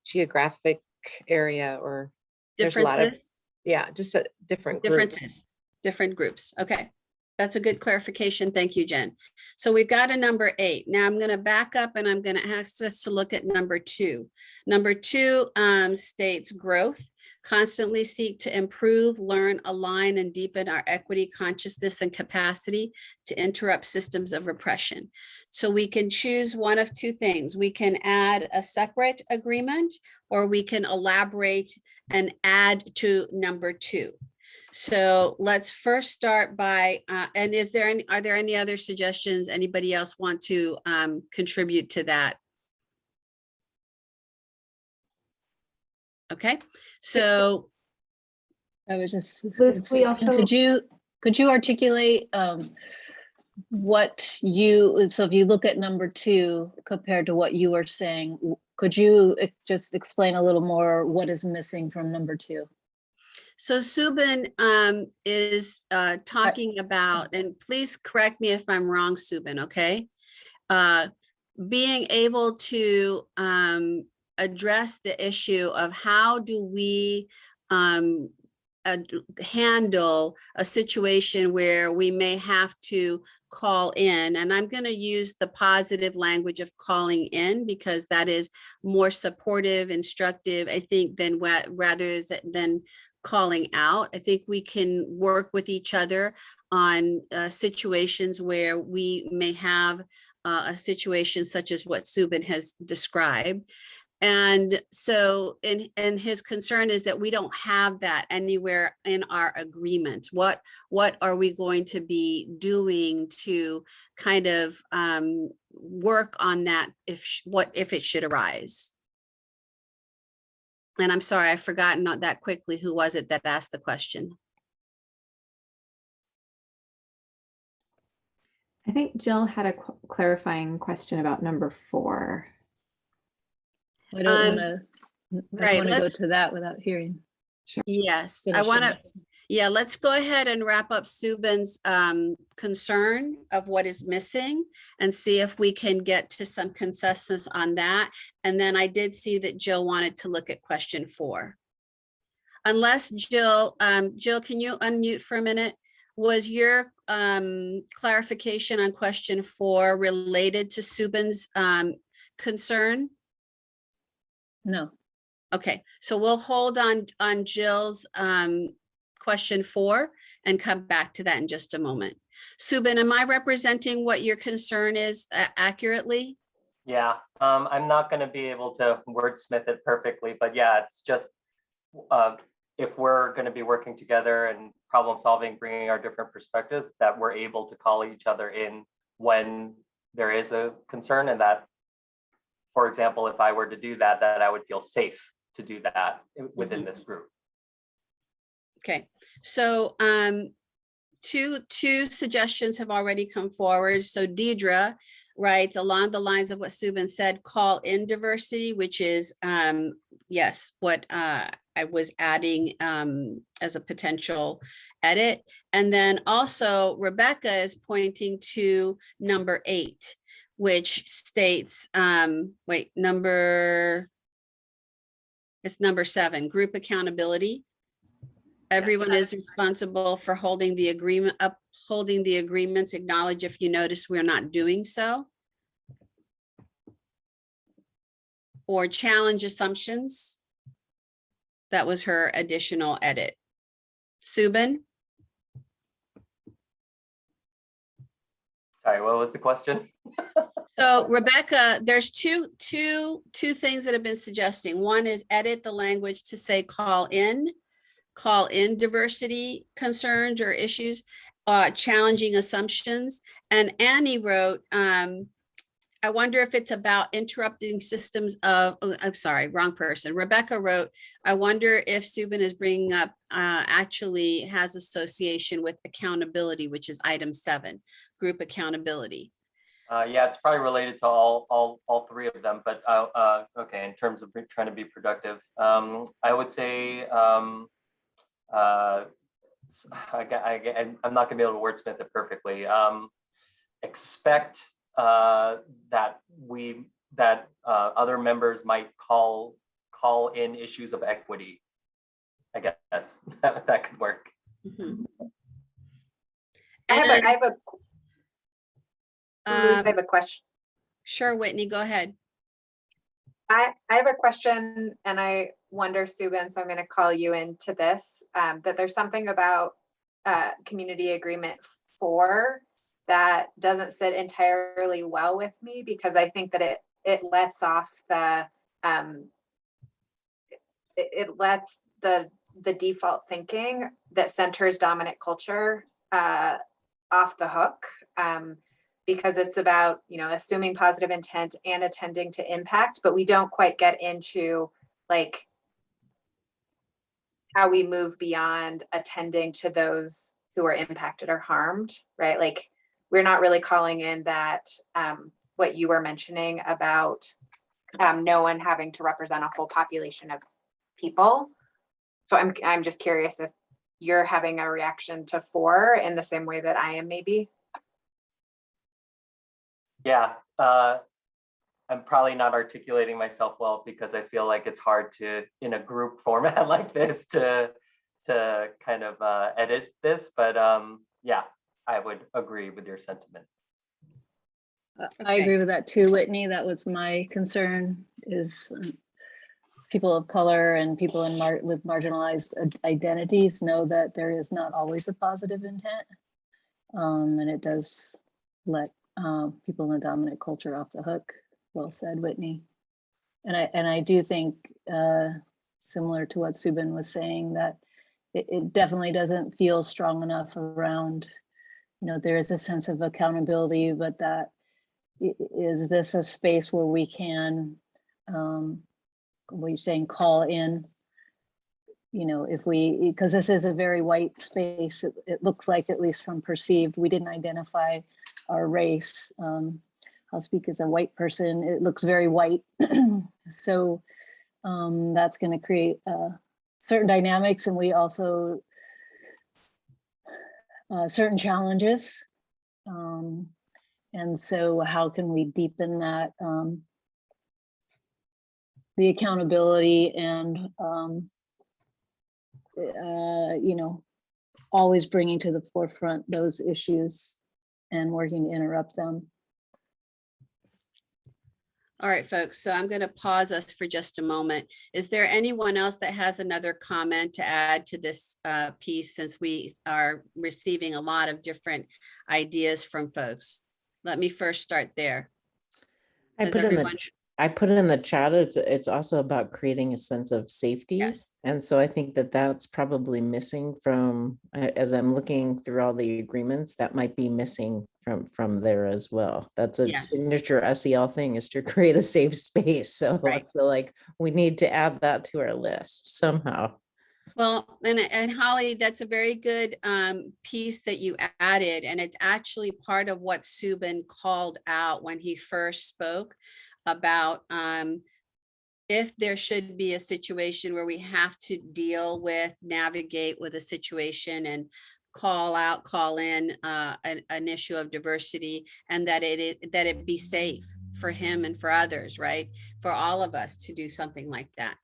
geographic area or there's a lot of, yeah, just a different differences, different groups. Okay. That's a good clarification. Thank you, Jen. So we've got a number 8. Now I'm going to back up and I'm going to ask us to look at number 2. Number 2 states growth. Constantly seek to improve, learn, align, and deepen our equity, consciousness, and capacity to interrupt systems of repression. So we can choose one of 2 things. We can add a separate agreement, or we can elaborate and add to number 2. So let's first start by, and are there any other suggestions? Anybody else want to contribute to that? Okay, so I was just, we also, could you articulate what you, so if you look at number 2 compared to what you were saying, could you just explain a little more what is missing from number 2? So Subin is talking about, and please correct me if I'm wrong, Subin, okay? being able to address the issue of how do we handle a situation where we may have to call in, and I'm going to use the positive language of calling in because that is more supportive, instructive, I think, than rather than calling out. I think we can work with each other on situations where we may have a situation such as what Subin has described. And so, and his concern is that we don't have that anywhere in our agreements. What are we going to be doing to kind of work on that if it should arise? And I'm sorry, I've forgotten not that quickly who was it that asked the question. I think Jill had a clarifying question about number 4. I don't want to. Right, want to go to that without hearing. Sure. Yes, I want to. Yeah, let's go ahead and wrap up Subin's concern of what is missing and see if we can get to some consensus on that. And then I did see that Jill wanted to look at question 4. Unless Jill, Jill, can you unmute for a minute? Was your clarification on question 4 related to Subin's concern? No. Okay, so we'll hold on Jill's question 4 and come back to that in just a moment. Subin, am I representing what your concern is accurately? Yeah, I'm not going to be able to wordsmith it perfectly, but yeah, it's just if we're going to be working together and problem solving, bringing our different perspectives, that we're able to call each other in when there is a concern, and that, for example, if I were to do that, that I would feel safe to do that within this group. Okay, so two suggestions have already come forward. So Deidre writes along the lines of what Subin said, call in diversity, which is yes, what I was adding as a potential edit. And then also Rebecca is pointing to number 8, which states, it's number 7, group accountability. Everyone is responsible for holding the agreement, upholding the agreements, acknowledge if you notice we're not doing so. Or challenge assumptions. That was her additional edit. Subin? Sorry, what was the question? So Rebecca, there's two things that have been suggesting. One is edit the language to say call in diversity concerns or issues, challenging assumptions. And Annie wrote, I wonder if it's about interrupting systems of, oh, I'm sorry, wrong person. Rebecca wrote, I wonder if Subin is bringing up actually has association with accountability, which is item 7, group accountability. Yeah, it's probably related to all 3 of them, but okay, in terms of trying to be productive, I would say, I'm not gonna be able to wordsmith it perfectly. Expect that other members might call in issues of equity. I guess that could work. Mm-hmm. I have a question. Sure, Whitney, go ahead. I have a question, and I wonder, Subin, so I'm going to call you into this, that there's something about community agreement 4 that doesn't sit entirely well with me, because I think that it lets off the it lets the default thinking that centers dominant culture off the hook, because it's about, assuming positive intent and attending to impact, but we don't quite get into like how we move beyond attending to those who are impacted or harmed, right? Like, we're not really calling in that what you were mentioning about no one having to represent a whole population of people. So I'm just curious if you're having a reaction to 4 in the same way that I am, maybe. Yeah, I'm probably not articulating myself well because I feel like it's hard to, in a group format like this, to kind of edit this. But yeah, I would agree with your sentiment. I agree with that too, Whitney. That was my concern, is people of color and people with marginalized identities know that there is not always a positive intent. And it does let people in the dominant culture off the hook. Well said, Whitney. And I do think, similar to what Subin was saying, that it definitely doesn't feel strong enough around, there is a sense of accountability, but that is this a space where we can, what you're saying, call in, because this is a very white space. It looks like, at least from perceived, we didn't identify our race. I'll speak as a white person. It looks very white. So that's going to create certain dynamics, and we also certain challenges. And so how can we deepen that, the accountability and, always bringing to the forefront those issues and working to interrupt them. All right, folks, so I'm going to pause us for just a moment. Is there anyone else that has another comment to add to this piece, since we are receiving a lot of different ideas from folks? Let me first start there. I put in the chat, it's also about creating a sense of safety. Yes. And so I think that that's probably missing from, as I'm looking through all the agreements, that might be missing from there as well. That's a signature SEL thing, is to create a safe space. So I feel like we need to add that to our list somehow. Well, and Holly, that's a very good piece that you added. And it's actually part of what Subin called out when he first spoke about if there should be a situation where we have to navigate with a situation and call in an issue of diversity, and that it be safe for him and for others, right? For all of us to do something like that.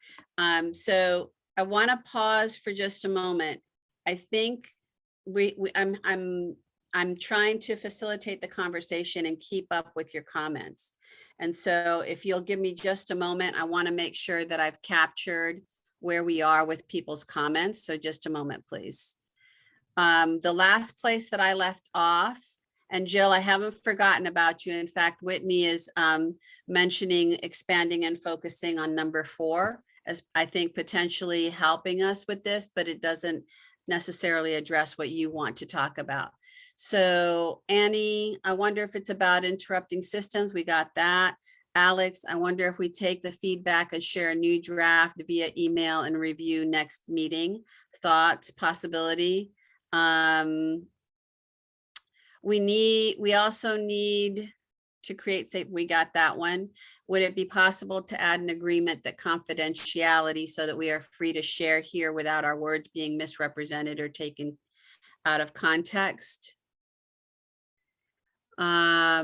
So I want to pause for just a moment. I think I'm trying to facilitate the conversation and keep up with your comments. And so if you'll give me just a moment, I want to make sure that I've captured where we are with people's comments. So just a moment, please. The last place that I left off, and Jill, I haven't forgotten about you. In fact, Whitney is mentioning expanding and focusing on number 4 as, I think, potentially helping us with this, but it doesn't necessarily address what you want to talk about. So Annie, I wonder if it's about interrupting systems. We got that. Alex, I wonder if we take the feedback and share a new draft via email and review next meeting. Thoughts, possibility. We also need to create safe. We got that one. Would it be possible to add an agreement that confidentiality, so that we are free to share here without our words being misrepresented or taken out of context? I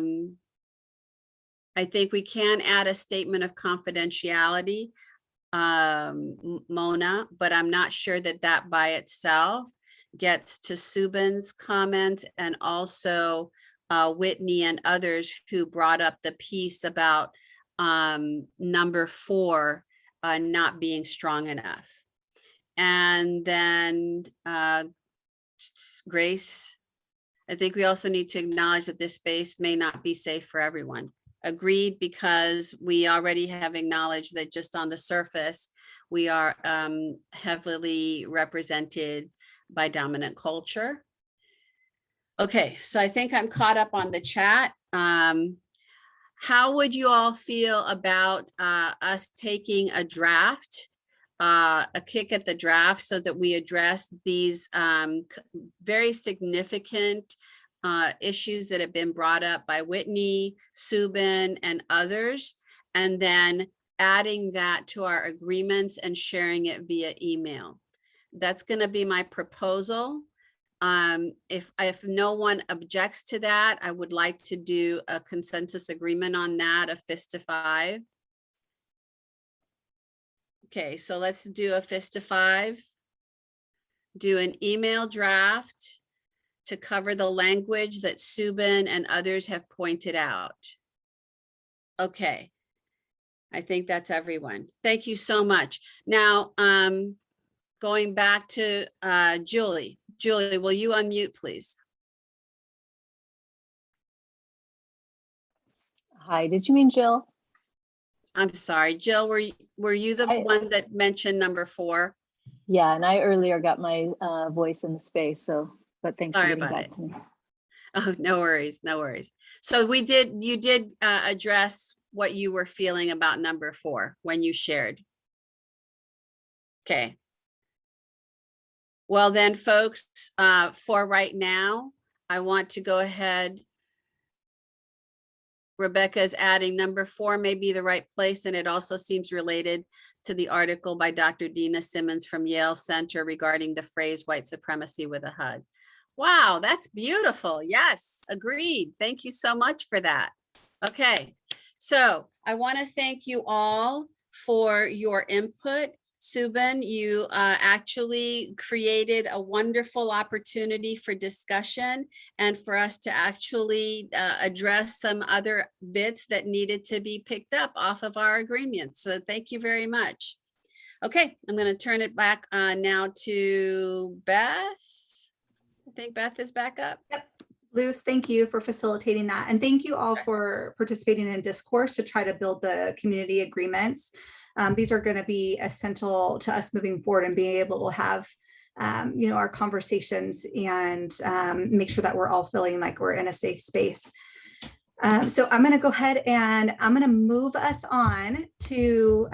think we can add a statement of confidentiality, Mona, but I'm not sure that by itself gets to Subin's comment, and also Whitney and others who brought up the piece about number 4 not being strong enough. And then Grace, I think we also need to acknowledge that this space may not be safe for everyone. Agreed, because we already have acknowledged that just on the surface, we are heavily represented by dominant culture. Okay, so I think I'm caught up on the chat. How would you all feel about us taking a draft, a kick at the draft, so that we address these very significant issues that have been brought up by Whitney, Subin, and others, and then adding that to our agreements and sharing it via email? That's going to be my proposal. If no one objects to that, I would like to do a consensus agreement on that, a fist to 5. Okay, so let's do a fist to 5. Do an email draft to cover the language that Subin and others have pointed out. Okay, I think that's everyone. Thank you so much. Now, going back to Julie. Julie, will you unmute, please? Hi, did you mean Jill? I'm sorry, Jill, were you the one that mentioned number 4? Yeah, and I earlier got my voice in the space, but thanks Sorry for getting about back it. to me. Oh, no worries, no worries. So you did address what you were feeling about number 4 when you shared. Okay. Well then, folks, for right now, I want to go ahead. Rebecca is adding number 4 may be the right place, and it also seems related to the article by Dr. Dina Simmons from Yale Center regarding the phrase white supremacy with a hug. Wow, that's beautiful. Yes, agreed. Thank you so much for that. Okay, so I want to thank you all for your input. Subin, you actually created a wonderful opportunity for discussion and for us to actually address some other bits that needed to be picked up off of our agreement. So thank you very much. Okay, I'm going to turn it back now to Beth. I think Beth is back up. Yep. Luz, thank you for facilitating that. And thank you all for participating in discourse to try to build the community agreements. These are going to be essential to us moving forward and being able to have our conversations and make sure that we're all feeling like we're in a safe space. So I'm going to go ahead and I'm going to move us on to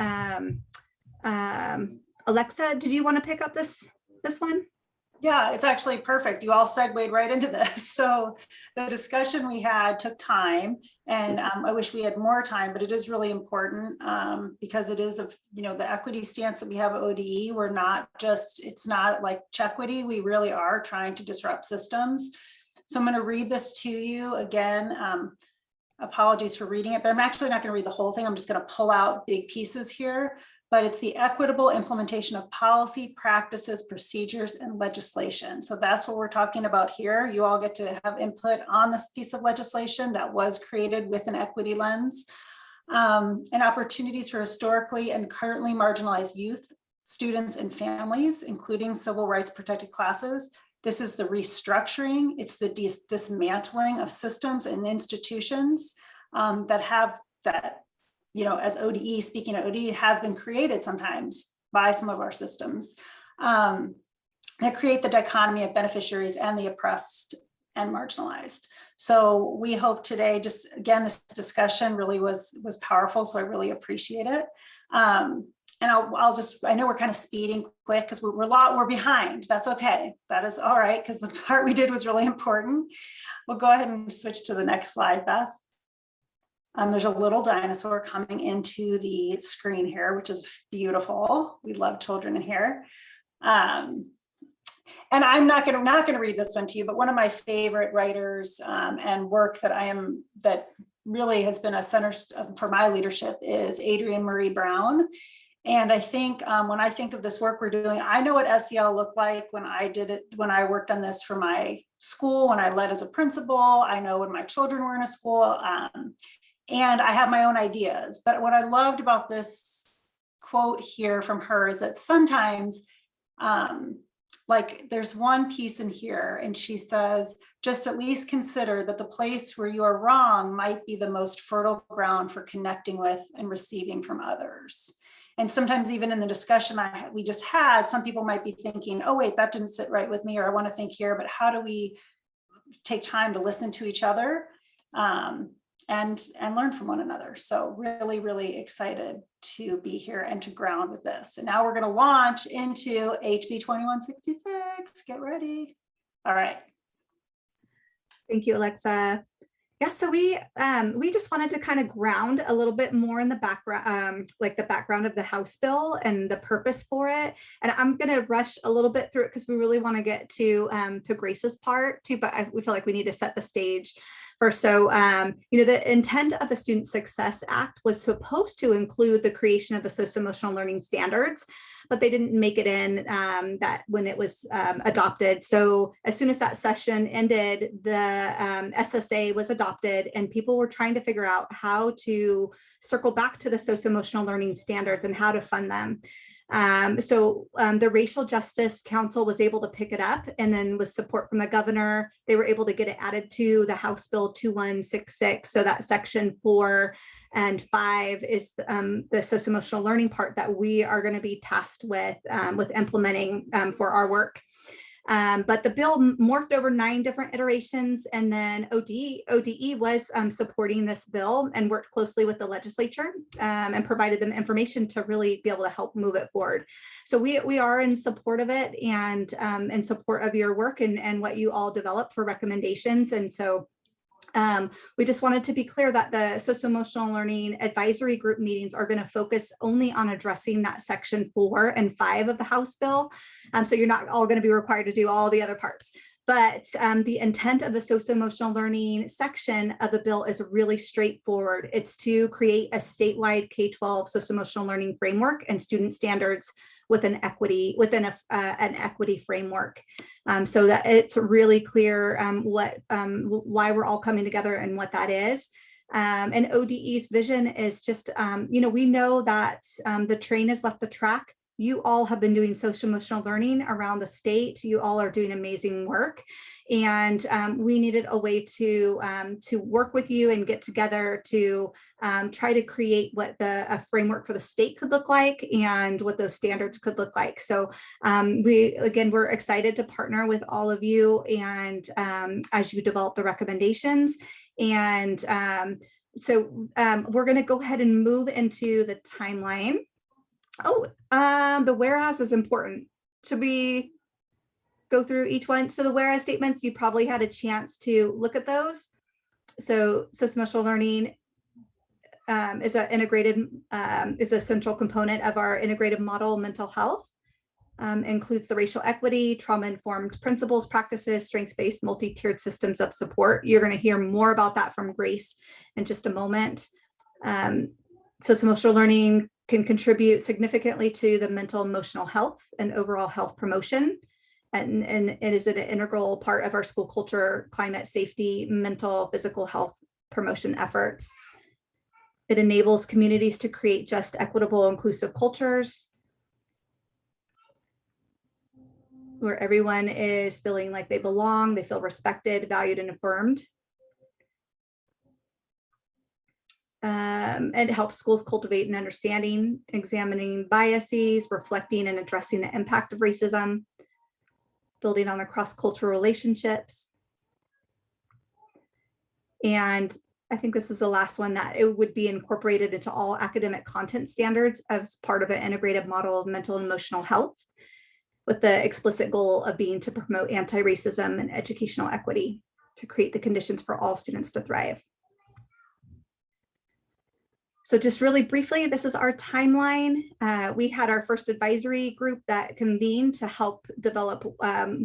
Alexa. Did you want to pick up this one? Yeah, it's actually perfect. You all segued right into this. So the discussion we had took time, and I wish we had more time, but it is really important because it is the equity stance that we have at ODE. We're not just, it's not like Chequity. We really are trying to disrupt systems. So I'm going to read this to you again. Apologies for reading it, but I'm actually not going to read the whole thing. I'm just going to pull out big pieces here. But it's the equitable implementation of policy, practices, procedures, and legislation. So that's what we're talking about here. You all get to have input on this piece of legislation that was created with an equity lens, and opportunities for historically and currently marginalized youth, students, and families, including civil rights protected classes. This is the restructuring. It's the dismantling of systems and institutions that have that, as ODE, speaking of ODE, has been created sometimes by some of our systems that create the dichotomy of beneficiaries and the oppressed and marginalized. So we hope today, just again, this discussion really was powerful. So I really appreciate it. And I know we're kind of speeding quick because we're behind. That's okay. That is all right, because the part we did was really important. We'll go ahead and switch to the next slide, Beth. There's a little dinosaur coming into the screen here, which is beautiful. We love children in here. And I'm not going to read this one to you, but one of my favorite writers and work that really has been a center for my leadership is Adrienne Marie Brown. And I think when I think of this work we're doing, I know what SEL looked like when I did it, when I worked on this for my school, when I led as a principal. I know when my children were in a school. And I have my own ideas. But what I loved about this quote here from her is that sometimes, like there's one piece in here, and she says, just at least consider that the place where you are wrong might be the most fertile ground for connecting with and receiving from others. And sometimes even in the discussion we just had, some people might be thinking, oh, wait, that didn't sit right with me, or I want to think here, but how do we take time to listen to each other? And learn from one another. So really, really excited to be here and to ground with this. And now we're going to launch into HB 2166. Get ready. All right. Thank you, Alexa. Yeah, so we just wanted to kind of ground a little bit more in the background, like the background of the House bill and the purpose for it. And I'm going to rush a little bit through it because we really want to get to Grace's part too, but we feel like we need to set the stage first. So, the intent of the Student Success Act was supposed to include the creation of the socio-emotional learning standards, but they didn't make it in that when it was adopted. So as soon as that session ended, the SSA was adopted and people were trying to figure out how to circle back to the socio-emotional learning standards and how to fund them. The Racial Justice Council was able to pick it up, and then with support from the governor, they were able to get it added to the House Bill 2166. So that section 4 and 5 is the socio-emotional learning part that we are going to be tasked with implementing for our work. But the bill morphed over 9 different iterations, and then ODE was supporting this bill and worked closely with the legislature and provided them information to really be able to help move it forward. So we are in support of it and in support of your work and what you all develop for recommendations. And so we just wanted to be clear that the socio-emotional learning advisory group meetings are going to focus only on addressing that section 4 and 5 of the House bill. So you're not all going to be required to do all the other parts. But the intent of the socio-emotional learning section of the bill is really straightforward. It's to create a statewide K-12 socio-emotional learning framework and student standards within an equity framework, so that it's really clear why we're all coming together and what that is. And ODE's vision is just, we know that the train has left the track. You all have been doing social emotional learning around the state. You all are doing amazing work. And we needed a way to work with you and get together to try to create what a framework for the state could look like and what those standards could look like. So we're excited to partner with all of you and as you develop the recommendations. And we're going to go ahead and move into the timeline. The whereas is important. Should we go through each one? So the whereas statements, you probably had a chance to look at those. So social learning is a central component of our integrated model of mental health. Includes the racial equity, trauma-informed principles, practices, strengths-based multi-tiered systems of support. You're going to hear more about that from Grace in just a moment. Social learning can contribute significantly to the mental emotional health and overall health promotion. And it is an integral part of our school culture, climate, safety, mental, physical health promotion efforts. It enables communities to create just, equitable, inclusive cultures where everyone is feeling like they belong, they feel respected, valued, and affirmed. It helps schools cultivate an understanding, examining biases, reflecting and addressing the impact of racism, building on the cross-cultural relationships. And I think this is the last one, that it would be incorporated into all academic content standards as part of an integrated model of mental and emotional health, with the explicit goal of being to promote anti-racism and educational equity to create the conditions for all students to thrive. So just really briefly, this is our timeline. We had our first advisory group that convened to help develop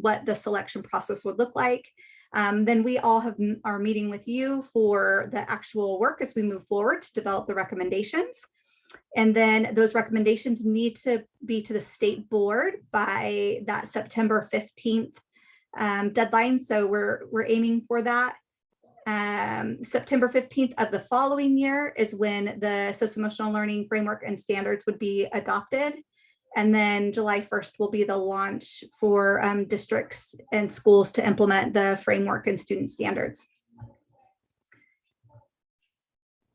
what the selection process would look like. Then we all are meeting with you for the actual work as we move forward to develop the recommendations. And then those recommendations need to be to the state board by that September 15th deadline. So we're aiming for that. September 15th of the following year is when the socio-emotional learning framework and standards would be adopted. And then July 1st will be the launch for districts and schools to implement the framework and student standards.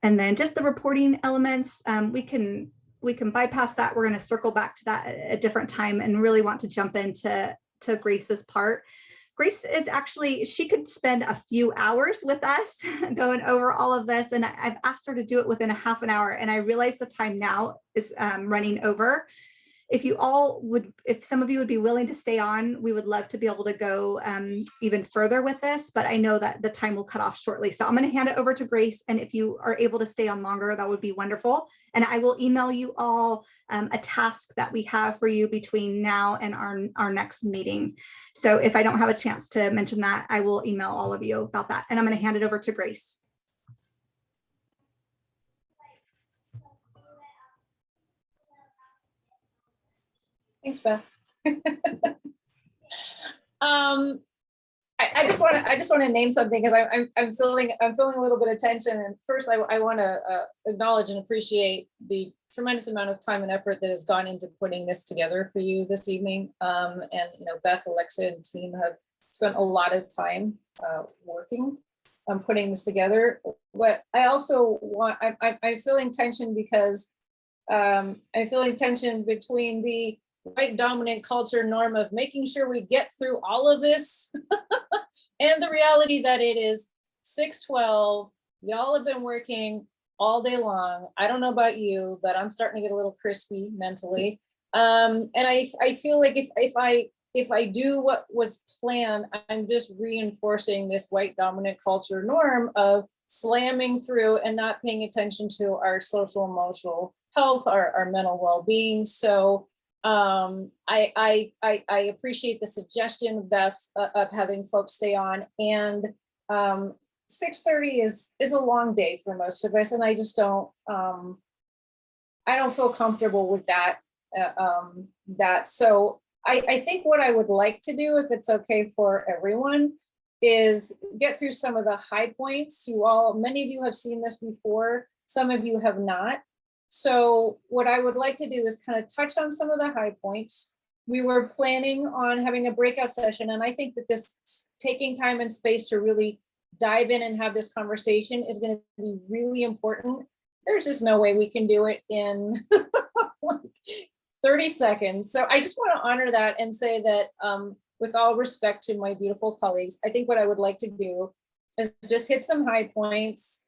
And then just the reporting elements, we can bypass that. We're going to circle back to that at a different time and really want to jump into Grace's part. Grace is actually, she could spend a few hours with us going over all of this. And I've asked her to do it within a half an hour. And I realize the time now is running over. if you all would, if some of you would be willing to stay on, we would love to be able to go even further with this, but I know that the time will cut off shortly. So I'm going to hand it over to Grace. And if you are able to stay on longer, that would be wonderful. And I will email you all a task that we have for you between now and our next meeting. So if I don't have a chance to mention that, I will email all of you about that. And I'm going to hand it over to Grace. Thanks, Beth. I just want to name something because I'm feeling a little bit of tension. And first, I want to acknowledge and appreciate the tremendous amount of time and effort that has gone into putting this together for you this evening. And Beth, Alexa, and team have spent a lot of time working on putting this together. But I also want, I'm feeling tension because I'm feeling tension between the white dominant culture norm of making sure we get through all of this and the reality that it is 6:12. Y'all have been working all day long. I don't know about you, but I'm starting to get a little crispy mentally. And I feel like if I do what was planned, I'm just reinforcing this white dominant culture norm of slamming through and not paying attention to our social emotional health, our mental well-being. So I appreciate the suggestion, Beth, of having folks stay on. And 6:30 is a long day for most of us, and I just don't I don't feel comfortable with that. So I think what I would like to do, if it's okay for everyone, is get through some of the high points. Many of you have seen this before, some of you have not. So what I would like to do is kind of touch on some of the high points. We were planning on having a breakout session, and I think that this taking time and space to really dive in and have this conversation is going to be really important. There's just no way we can do it in 30 seconds. So I just want to honor that and say that with all respect to my beautiful colleagues, I think what I would like to do is just hit some high points,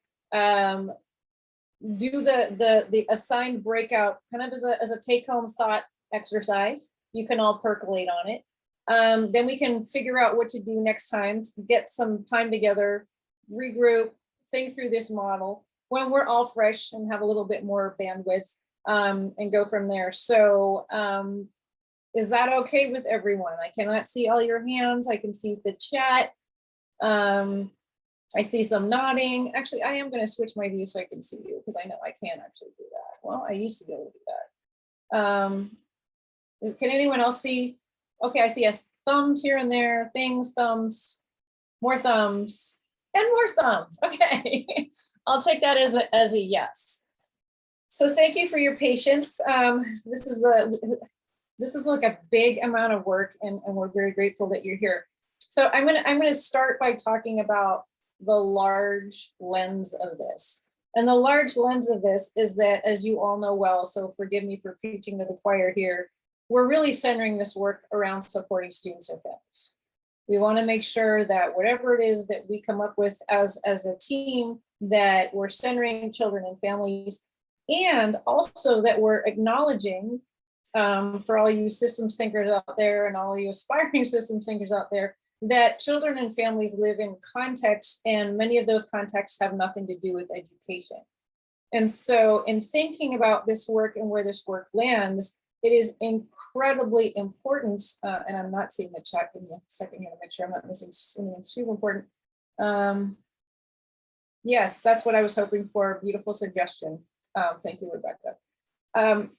do the assigned breakout kind of as a take-home thought exercise. You can all percolate on it. Then we can figure out what to do next time, to get some time together, regroup, think through this model when we're all fresh and have a little bit more bandwidth, and go from there. So is that okay with everyone? I cannot see all your hands. I can see the chat. I see some nodding. Actually, I am going to switch my view so I can see you, because I know I can't actually do that. Well, I used to be able to do that. Can anyone else see? Okay, I see thumbs here and there, thumbs, more thumbs, and more thumbs. Okay, I'll take that as a yes. So thank you for your patience. This is like a big amount of work, and we're very grateful that you're here. So I'm gonna start by talking about the large lens of this. And the large lens of this is that, as you all know well, so forgive me for preaching to the choir here, we're really centering this work around supporting students and families. We want to make sure that whatever it is that we come up with as a team, that we're centering children and families, and also that we're acknowledging, for all you systems thinkers out there and all you aspiring systems thinkers out there, that children and families live in contexts, and many of those contexts have nothing to do with education. And so in thinking about this work and where this work lands, it is incredibly important, and I'm not seeing the chat. Give me a second here to make sure I'm not missing anything super important. Yes, that's what I was hoping for. Beautiful suggestion. Thank you, Rebecca.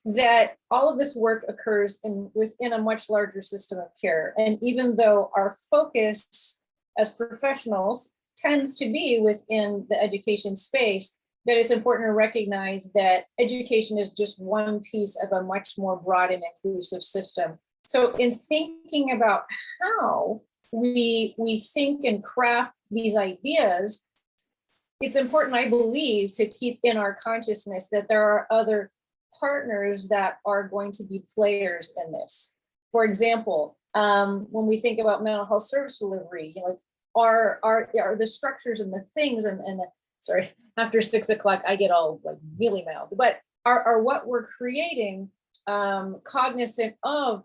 That all of this work occurs within a much larger system of care. And even though our focus as professionals tends to be within the education space, that it's important to recognize that education is just one piece of a much more broad and inclusive system. So in thinking about how we think and craft these ideas, it's important, I believe, to keep in our consciousness that there are other partners that are going to be players in this. For example, when we think about mental health service delivery, like are the structures and the things and the, sorry, after 6 o'clock, I get all like mealy mouthed, but are what we're creating cognizant of,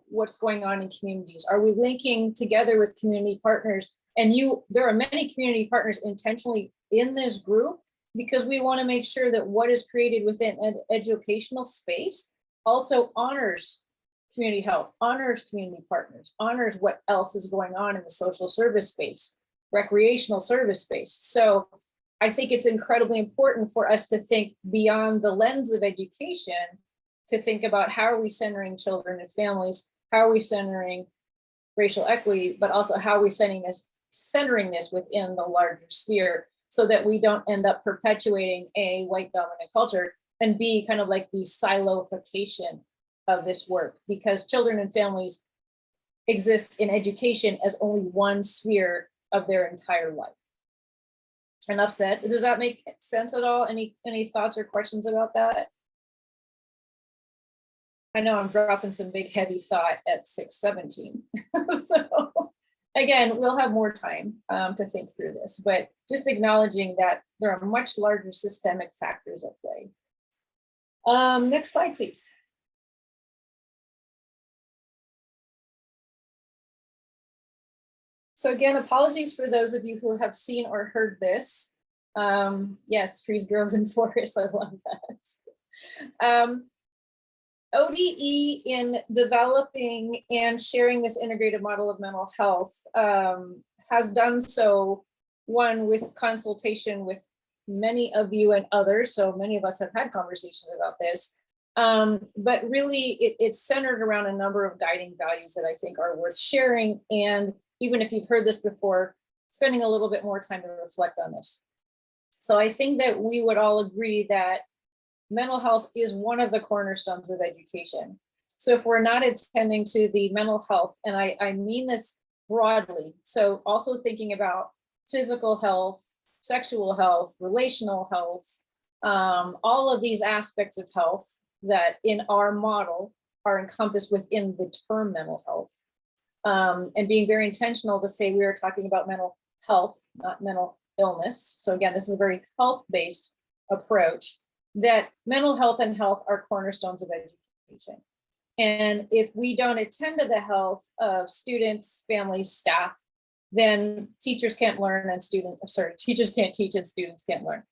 what's going on in communities? Are we linking together with community partners? And there are many community partners intentionally in this group, because we want to make sure that what is created within an educational space also honors community health, honors community partners, honors what else is going on in the social service space, recreational service space. So I think it's incredibly important for us to think beyond the lens of education, to think about how are we centering children and families, how are we centering racial equity, but also how are we centering this within the larger sphere, so that we don't end up perpetuating A, white dominant culture, and B, kind of like the siloification of this work, because children and families exist in education as only one sphere of their entire life. Enough said. Does that make sense at all? Any thoughts or questions about that? I know I'm dropping some big heavy thought at 6:17. So again, we'll have more time to think through this, but just acknowledging that there are much larger systemic factors at play. Next slide, please. So again, apologies for those of you who have seen or heard this. Yes, trees, groves, and forests, I love that. ODE in developing and sharing this integrated model of mental health has done so, one, with consultation with many of you and others. So many of us have had conversations about this, but really it's centered around a number of guiding values that I think are worth sharing. And even if you've heard this before, spending a little bit more time to reflect on this. So I think that we would all agree that mental health is one of the cornerstones of education. So if we're not attending to the mental health, and I mean this broadly, so also thinking about physical health, sexual health, relational health, all of these aspects of health that in our model are encompassed within the term mental health. And being very intentional to say we are talking about mental health, not mental illness. So again, this is a very health-based approach, that mental health and health are cornerstones of education. And if we don't attend to the health of students, families, staff, then teachers can't learn and teachers can't teach and students can't learn.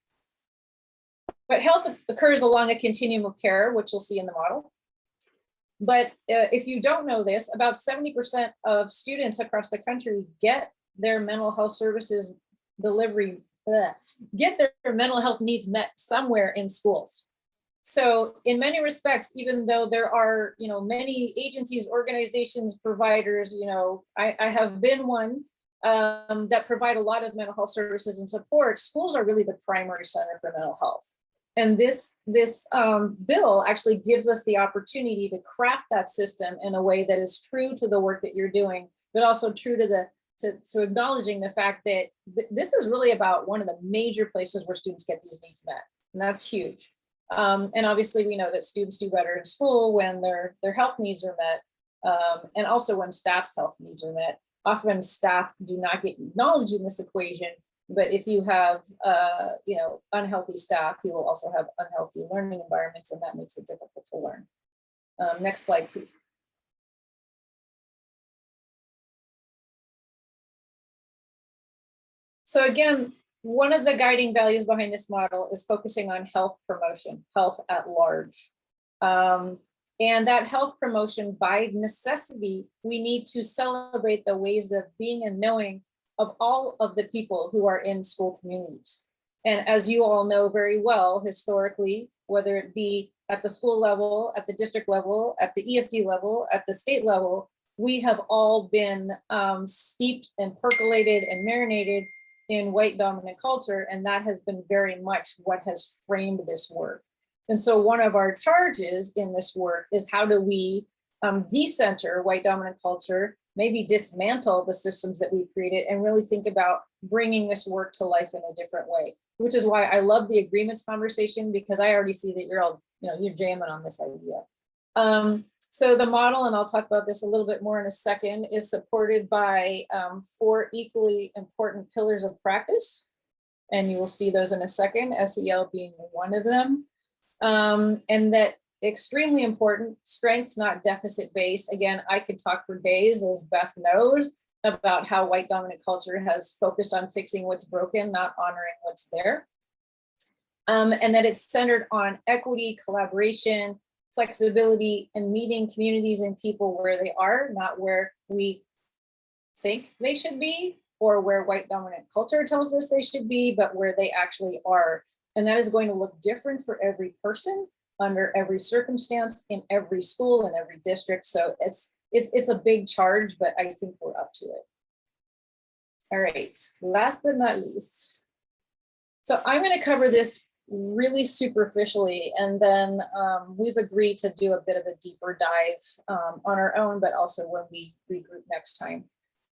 But health occurs along a continuum of care, which you'll see in the model. But if you don't know this, about 70% of students across the country get their mental health services delivery, get their mental health needs met somewhere in schools. So in many respects, even though there are, many agencies, organizations, providers, I have been one that provide a lot of mental health services and support, schools are really the primary center for mental health. And this bill actually gives us the opportunity to craft that system in a way that is true to the work that you're doing, but also true to acknowledging the fact that this is really about one of the major places where students get these needs met. And that's huge. And obviously we know that students do better in school when their health needs are met, and also when staff's health needs are met. Often staff do not get acknowledged in this equation, but if you have unhealthy staff, you will also have unhealthy learning environments, and that makes it difficult to learn. Next slide, please. So again, one of the guiding values behind this model is focusing on health promotion, health at large. And that health promotion, by necessity, we need to celebrate the ways of being and knowing of all of the people who are in school communities. And as you all know very well, historically, whether it be at the school level, at the district level, at the ESD level, at the state level, we have all been steeped and percolated and marinated in white dominant culture. And that has been very much what has framed this work. And so one of our charges in this work is how do we decenter white dominant culture, maybe dismantle the systems that we've created, and really think about bringing this work to life in a different way, which is why I love the agreements conversation, because I already see that you're all, you're jamming on this idea. So the model, and I'll talk about this a little bit more in a second, is supported by 4 equally important pillars of practice. And you will see those in a second, SEL being one of them. And that extremely important. Strengths, not deficit based. Again, I could talk for days, as Beth knows, about how white dominant culture has focused on fixing what's broken, not honoring what's there. And that it's centered on equity, collaboration, flexibility, and meeting communities and people where they are, not where we think they should be or where white dominant culture tells us they should be, but where they actually are. And that is going to look different for every person, under every circumstance, in every school, in every district. So it's a big charge, but I think we're up to it. All right, last but not least. So I'm going to cover this really superficially, and then we've agreed to do a bit of a deeper dive on our own, but also when we regroup next time.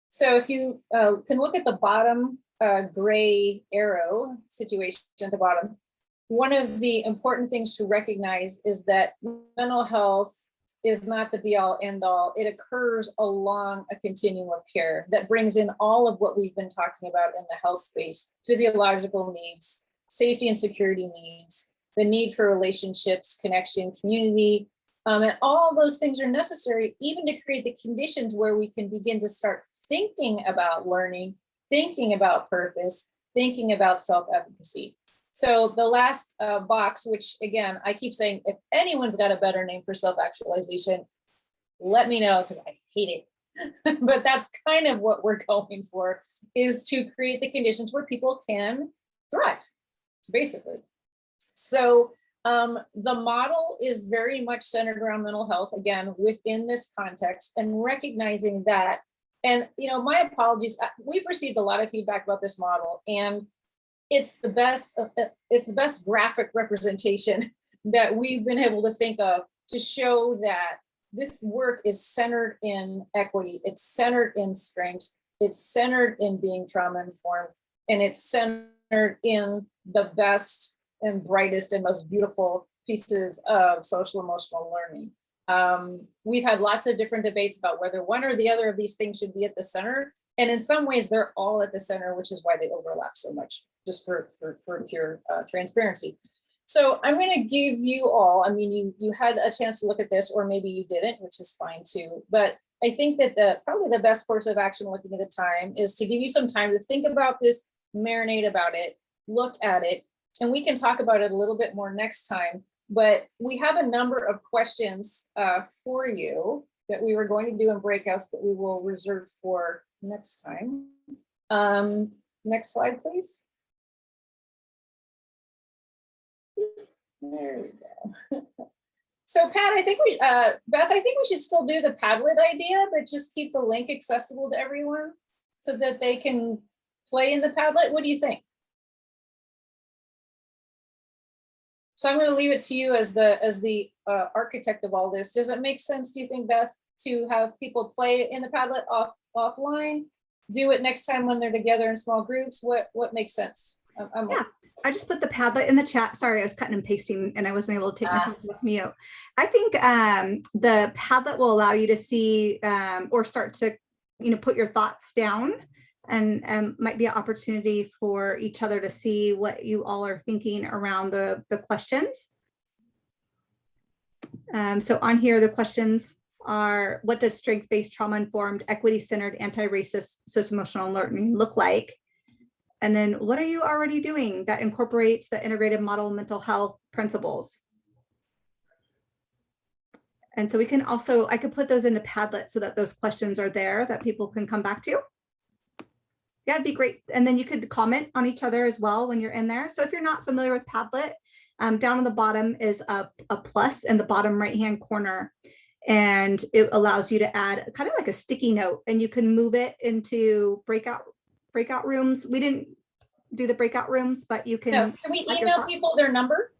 So if you can look at the bottom gray arrow situation at the bottom, one of the important things to recognize is that mental health is not the be all end all. It occurs along a continuum of care that brings in all of what we've been talking about in the health space: physiological needs, safety and security needs, the need for relationships, connection, community, and all those things are necessary even to create the conditions where we can begin to start thinking about learning, thinking about purpose, thinking about self-efficacy. So the last box, which again, I keep saying, if anyone's got a better name for self-actualization, let me know, because I hate it. But that's kind of what we're going for, is to create the conditions where people can thrive, basically. So the model is very much centered around mental health, again, within this context, and recognizing that. And, you know, my apologies, we've received a lot of feedback about this model, and it's the best graphic representation that we've been able to think of to show that this work is centered in equity, it's centered in strengths, it's centered in being trauma informed, and it's centered in the best and brightest and most beautiful pieces of social emotional learning. We've had lots of different debates about whether one or the other of these things should be at the center. And in some ways, they're all at the center, which is why they overlap so much, just for pure transparency. So I'm going to give you all, I mean, you had a chance to look at this, or maybe you didn't, which is fine too. But I think that probably the best course of action looking at the time is to give you some time to think about this, marinate about it, look at it, and we can talk about it a little bit more next time. But we have a number of questions for you that we were going to do in breakouts, but we will reserve for next time. Next slide, please. There we go. So Pat, I think Beth, I think we should still do the Padlet idea, but just keep the link accessible to everyone so that they can play in the Padlet. What do you think? So I'm going to leave it to you as the architect of all this. Does it make sense, do you think, Beth, to have people play in the Padlet offline? Do it next time when they're together in small groups? What makes sense? Yeah, I just put the Padlet in the chat. Sorry, I was cutting and pasting and I wasn't able to take myself with mute. I think the Padlet will allow you to see or start to, put your thoughts down, and might be an opportunity for each other to see what you all are thinking around the questions. So on here, the questions are: what does strength-based, trauma-informed, equity-centered, anti-racist, socio-emotional learning look like? And then what are you already doing that incorporates the integrated model mental health principles? And so we can also, I could put those into Padlet so that those questions are there that people can come back to. Yeah, it'd be great. And then you could comment on each other as well when you're in there. So if you're not familiar with Padlet, down on the bottom is a plus in the bottom right-hand corner. And it allows you to add kind of like a sticky note, and you can move it into breakout rooms. We didn't do the breakout rooms, but you can. No. Can we email people their number?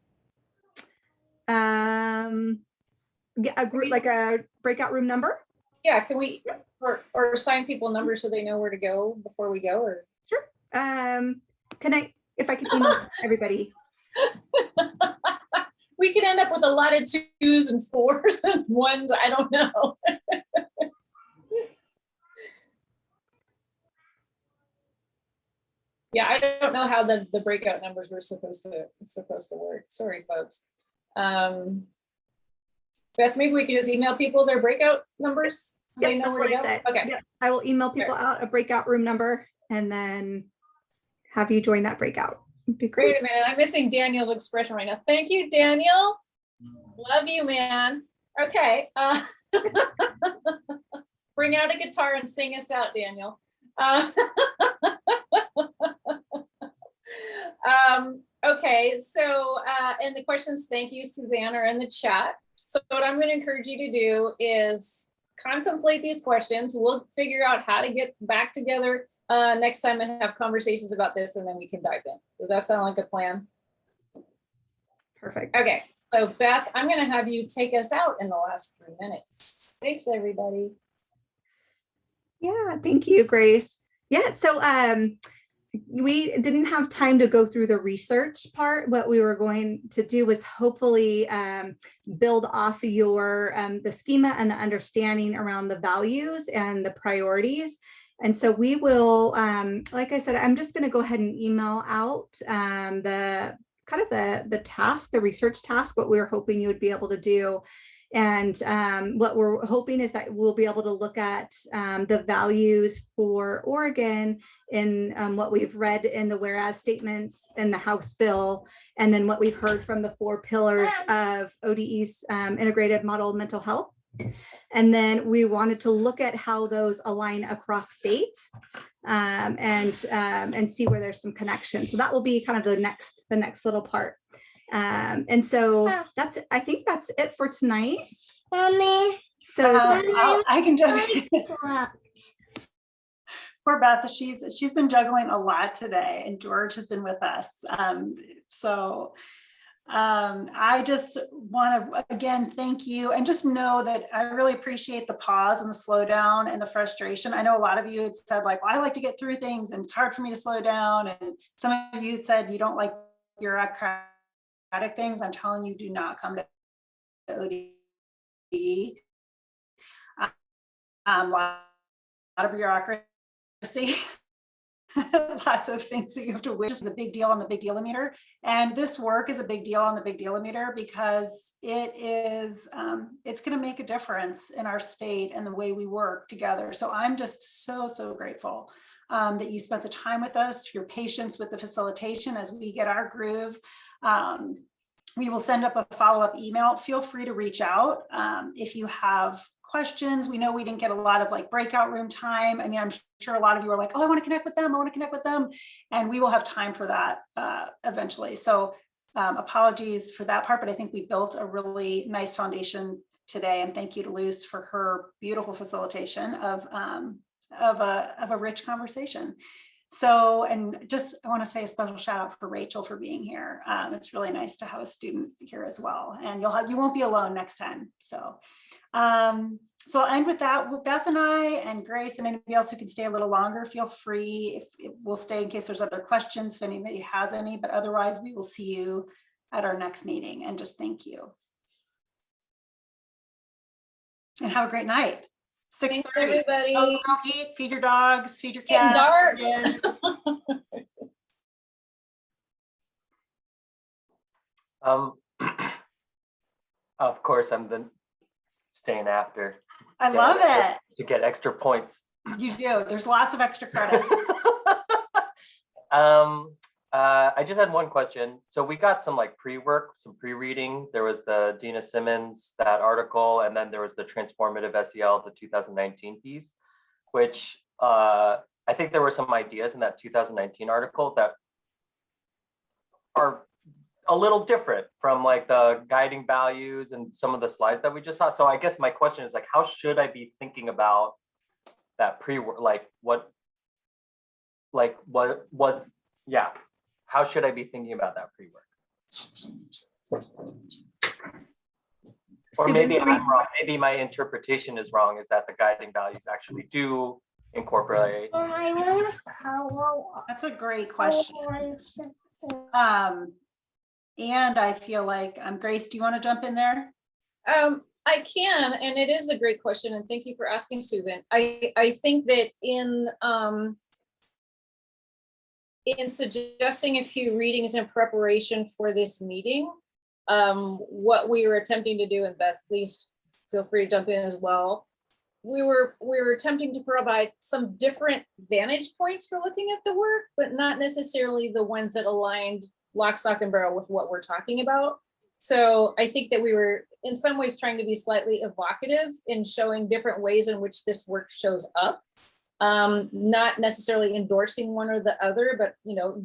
Yeah, a group, like a breakout room number. Yeah, can we, or assign people numbers so they know where to go before we go? Or sure. Can I, if I can email everybody? We could end up with a lot of 2s and 4s and 1s. I don't know. Yeah, I don't know how the breakout numbers were supposed to work. Sorry, folks. Beth, maybe we can just email people their breakout numbers. Yep, They know that's where what to I go. said. Okay. Yep, I will email people out a breakout room number and then have you join that breakout. It'd be great. Wait a minute, I'm missing Daniel's expression right now. Thank you, Daniel. Love you, man. Okay. Bring out a guitar and sing us out, Daniel. Okay, so and the questions, thank you, Suzanne, are in the chat. So what I'm going to encourage you to do is contemplate these questions. We'll figure out how to get back together next time and have conversations about this, and then we can dive in. Does that sound like a plan? Perfect. Okay, so Beth, I'm going to have you take us out in the last 3 minutes. Thanks, everybody. Yeah, thank you, Grace. Yeah, so we didn't have time to go through the research part. What we were going to do was hopefully build off your the schema and the understanding around the values and the priorities. And so we will, like I said, I'm just going to go ahead and email out the kind of the task, the research task, what we were hoping you would be able to do. And what we're hoping is that we'll be able to look at the values for Oregon in what we've read in the whereas statements in the House bill, and then what we've heard from the 4 pillars of ODE's integrated model of mental health. And then we wanted to look at how those align across states and see where there's some connection. So that will be kind of the next little part. And so I think that's it for tonight. Mommy. So I can just poor Beth, she's been juggling a lot today, and George has been with us. I just want to again thank you, and just know that I really appreciate the pause and the slowdown and the frustration. I know a lot of you had said like, well, I like to get through things and it's hard for me to slow down, and some of you said you don't like bureaucratic things. I'm telling you, do not come to ODE. A lot of bureaucracy. Lots of things that you have to wish is a big deal on the big deal-o-meter. And this work is a big deal on the big deal-o-meter because it is, it's going to make a difference in our state and the way we work together. So I'm just so grateful that you spent the time with us, your patience with the facilitation as we get our groove. We will send up a follow-up email. Feel free to reach out if you have questions. We know we didn't get a lot of like breakout room time. I mean, I'm sure a lot of you are like, oh, I want to connect with them. I want to connect with them. And we will have time for that eventually. So apologies for that part, but I think we built a really nice foundation today. And thank you to Luz for her beautiful facilitation of a rich conversation. So, and just, I want to say a special shout out for Rachel for being here. It's really nice to have a student here as well. And you won't be alone next time. So, so I'll end with that. Beth and I and Grace and anybody else who can stay a little longer, feel free. If we'll stay in case there's other questions, if anybody has any, but otherwise we will see you at our next meeting, and just thank you. And have a great night. 6:30. Everybody. Go eat, feed your dogs, feed your Getting cats. Of course, I'm then staying after. I love it. To get extra points. You do. There's lots of extra credit. I just had one question. So we got some like pre-work, some pre-reading. There was the Dina Simmons, that article, and then there was the Transformative SEL, the 2019 piece, which I think there were some ideas in that 2019 article that are a little different from like the guiding values and some of the slides that we just saw. So I guess my question is like, how should I be thinking about that pre-work? How should I be thinking about that pre-work? Or maybe I'm wrong. Maybe my interpretation is wrong, is that the guiding values actually do incorporate. That's a great question. And I feel like, Grace, do you want to jump in there? I can, and it is a great question, and thank you for asking, Susan. I think that in suggesting a few readings in preparation for this meeting, what we were attempting to do, and Beth, please feel free to jump in as well. We were attempting to provide some different vantage points for looking at the work, but not necessarily the ones that aligned lock, stock, and barrel with what we're talking about. So I think that we were in some ways trying to be slightly evocative in showing different ways in which this work shows up. Not necessarily endorsing one or the other, but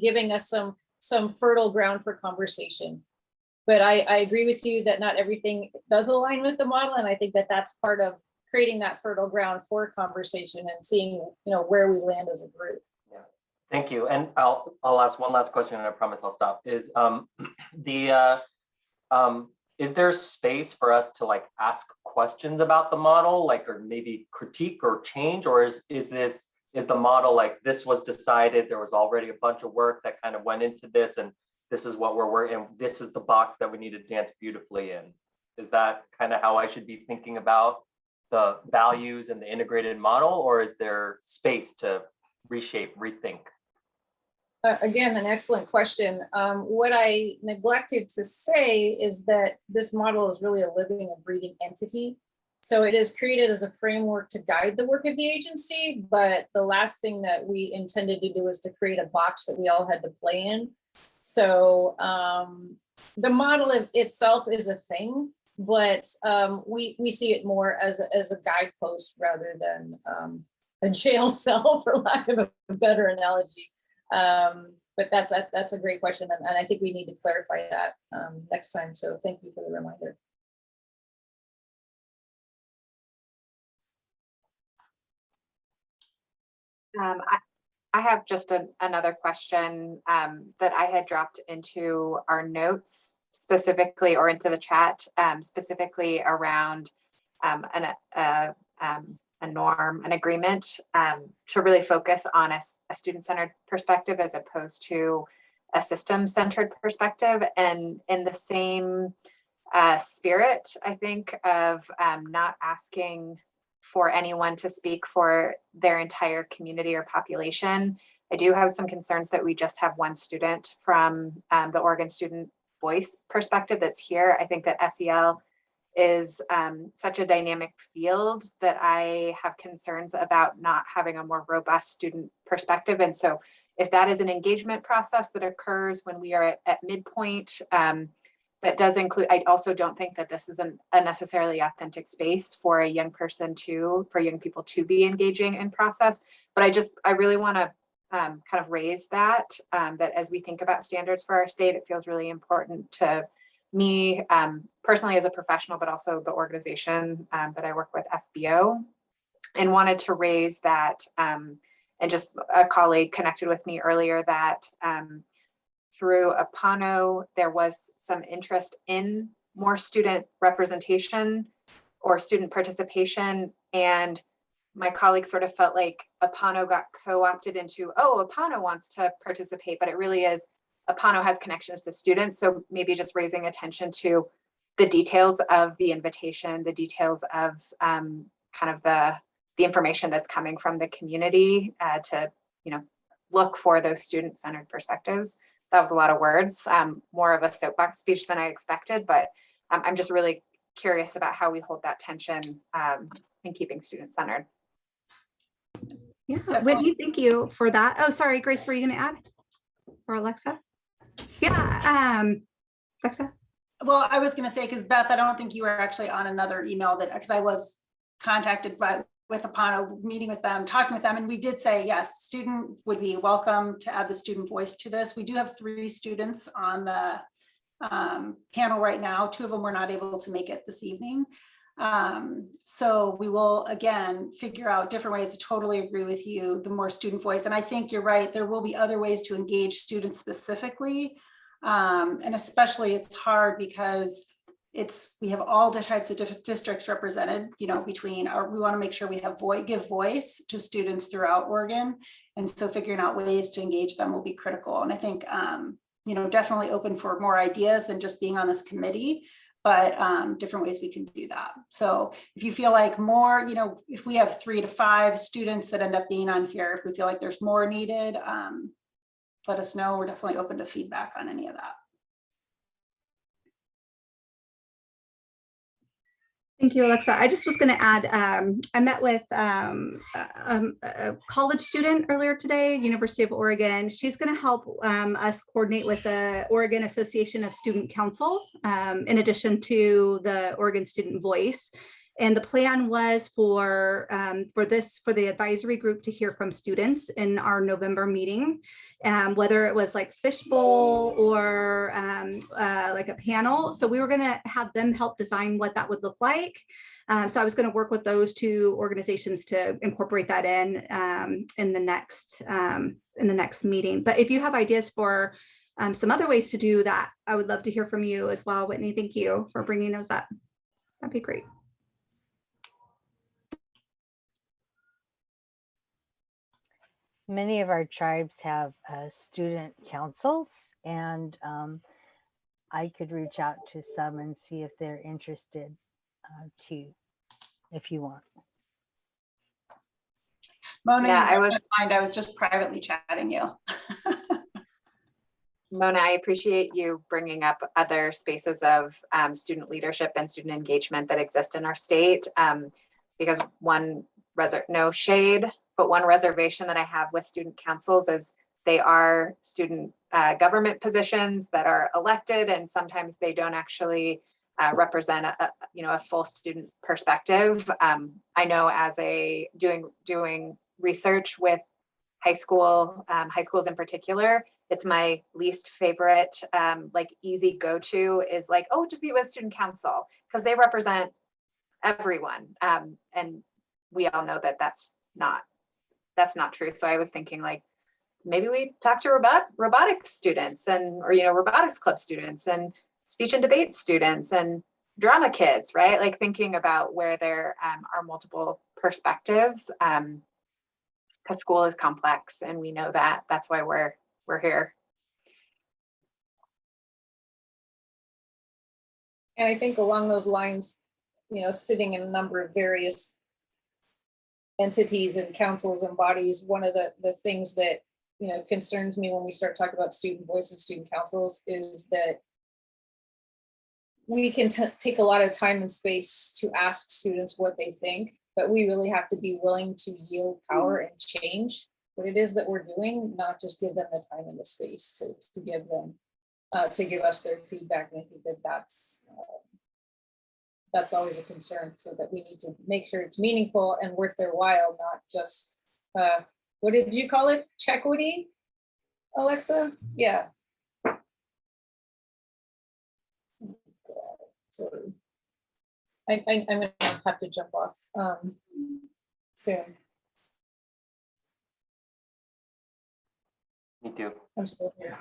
giving us some fertile ground for conversation. But I agree with you that not everything does align with the model, and I think that that's part of creating that fertile ground for conversation and seeing where we land as a group. Yeah, thank you. And I'll ask one last question, and I promise I'll stop. Is there space for us to ask questions about the model, or maybe critique or change, or is the model this was decided, there was already a bunch of work that kind of went into this, and this is what we're working, this is the box that we need to dance beautifully in? Is that kind of how I should be thinking about the values and the integrated model, or is there space to reshape, rethink? Again, an excellent question. What I neglected to say is that this model is really a living and breathing entity. So it is created as a framework to guide the work of the agency, but the last thing that we intended to do was to create a box that we all had to play in. So the model itself is a thing, but we see it more as a guidepost rather than a jail cell, for lack of a better analogy. But that's a great question, and I think we need to clarify that next time. So thank you for the reminder. I have just another question that I had dropped into our notes specifically, or into the chat, specifically around a norm, an agreement, to really focus on a student-centered perspective as opposed to a system-centered perspective. And in the same spirit, I think, of not asking for anyone to speak for their entire community or population, I do have some concerns that we just have one student from the Oregon Student Voice perspective that's here. I think that SEL is such a dynamic field that I have concerns about not having a more robust student perspective. And so if that is an engagement process that occurs when we are at midpoint, that does include, I also don't think that this is a necessarily authentic space for a young person for young people to be engaging in process. But I really want to kind of raise that as we think about standards for our state, it feels really important to me personally as a professional, but also the organization that I work with, FBO, and wanted to raise that. And just a colleague connected with me earlier that through Apano, there was some interest in more student representation or student participation. And my colleague sort of felt like Apano got co-opted into, oh, Apano wants to participate, but it really is Apano has connections to students. So maybe just raising attention to the details of the invitation, the details of kind of the information that's coming from the community to, look for those student-centered perspectives. That was a lot of words, more of a soapbox speech than I expected, but I'm just really curious about how we hold that tension in keeping student-centered. Yeah, Whitney, thank you for that. Oh, sorry, Grace, were you going to add? Or Alexa? Yeah, Alexa? Well, I was going to say, because Beth, I don't think you were actually on another email because I was contacted with Apano, meeting with them, talking with them, and we did say, yes, student would be welcome to add the student voice to this. We do have 3 students on the panel right now. 2 of them were not able to make it this evening. So we will, again, figure out different ways. to totally agree with you, the more student voice. And I think you're right, there will be other ways to engage students specifically. And especially it's hard because we have all types of different districts represented, between we want to make sure we have give voice to students throughout Oregon. And so figuring out ways to engage them will be critical. And I think, definitely open for more ideas than just being on this committee, but different ways we can do that. So if you feel like more, if we have 3 to 5 students that end up being on here, if we feel like there's more needed, let us know. We're definitely open to feedback on any of that. Thank you, Alexa. I just was going to add, I met with a college student earlier today, University of Oregon. She's going to help us coordinate with the Oregon Association of Student Council, in addition to the Oregon Student Voice. And the plan was for the advisory group to hear from students in our November meeting, whether it was like fishbowl or like a panel. So we were going to have them help design what that would look like. So I was going to work with those two organizations to incorporate that in the next meeting. But if you have ideas for some other ways to do that, I would love to hear from you as well, Whitney. Thank you for bringing those up. That'd be great. Many of our tribes have student councils, and I could reach out to some and see if they're interested too, if you want. Mona, Yeah, I was just privately chatting you. Mona, I appreciate you bringing up other spaces of student leadership and student engagement that exist in our state, because no shade, but one reservation that I have with student councils is they are student government positions that are elected, and sometimes they don't actually represent a full student perspective. I know as doing research with high schools in particular, it's my least favorite, like easy go-to is like, oh, just meet with student council because they represent everyone. And we all know that that's not true. So I was thinking like, maybe we talk to robotics students or robotics club students and speech and debate students and drama kids, right? Like thinking about where there are multiple perspectives, because school is complex and we know that. That's why we're here. And I think along those lines, sitting in a number of various entities and councils and bodies, one of the things that concerns me when we start talking about student voice and student councils is that we can take a lot of time and space to ask students what they think, but we really have to be willing to yield power and change what it is that we're doing, not just give them the time and the space to give them to give us their feedback. And I think that's always a concern, so that we need to make sure it's meaningful and worth their while, not just what did you call it? Chequity, Alexa? Yeah. Sorry. I'm gonna have to jump off soon. Me too. I'm still here.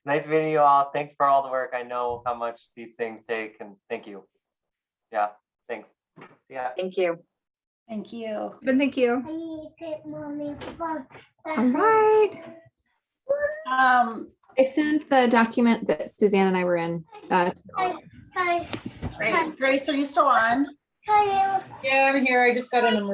Nice meeting you all. Thanks for all the work. I know how much these things take, and thank you. Yeah, thanks. Yeah. Thank you. Thank you. And thank you. All right. I sent the document that Suzanne and I were in. Great. Grace, are you still on? Yeah, I'm here. I just got an emergency.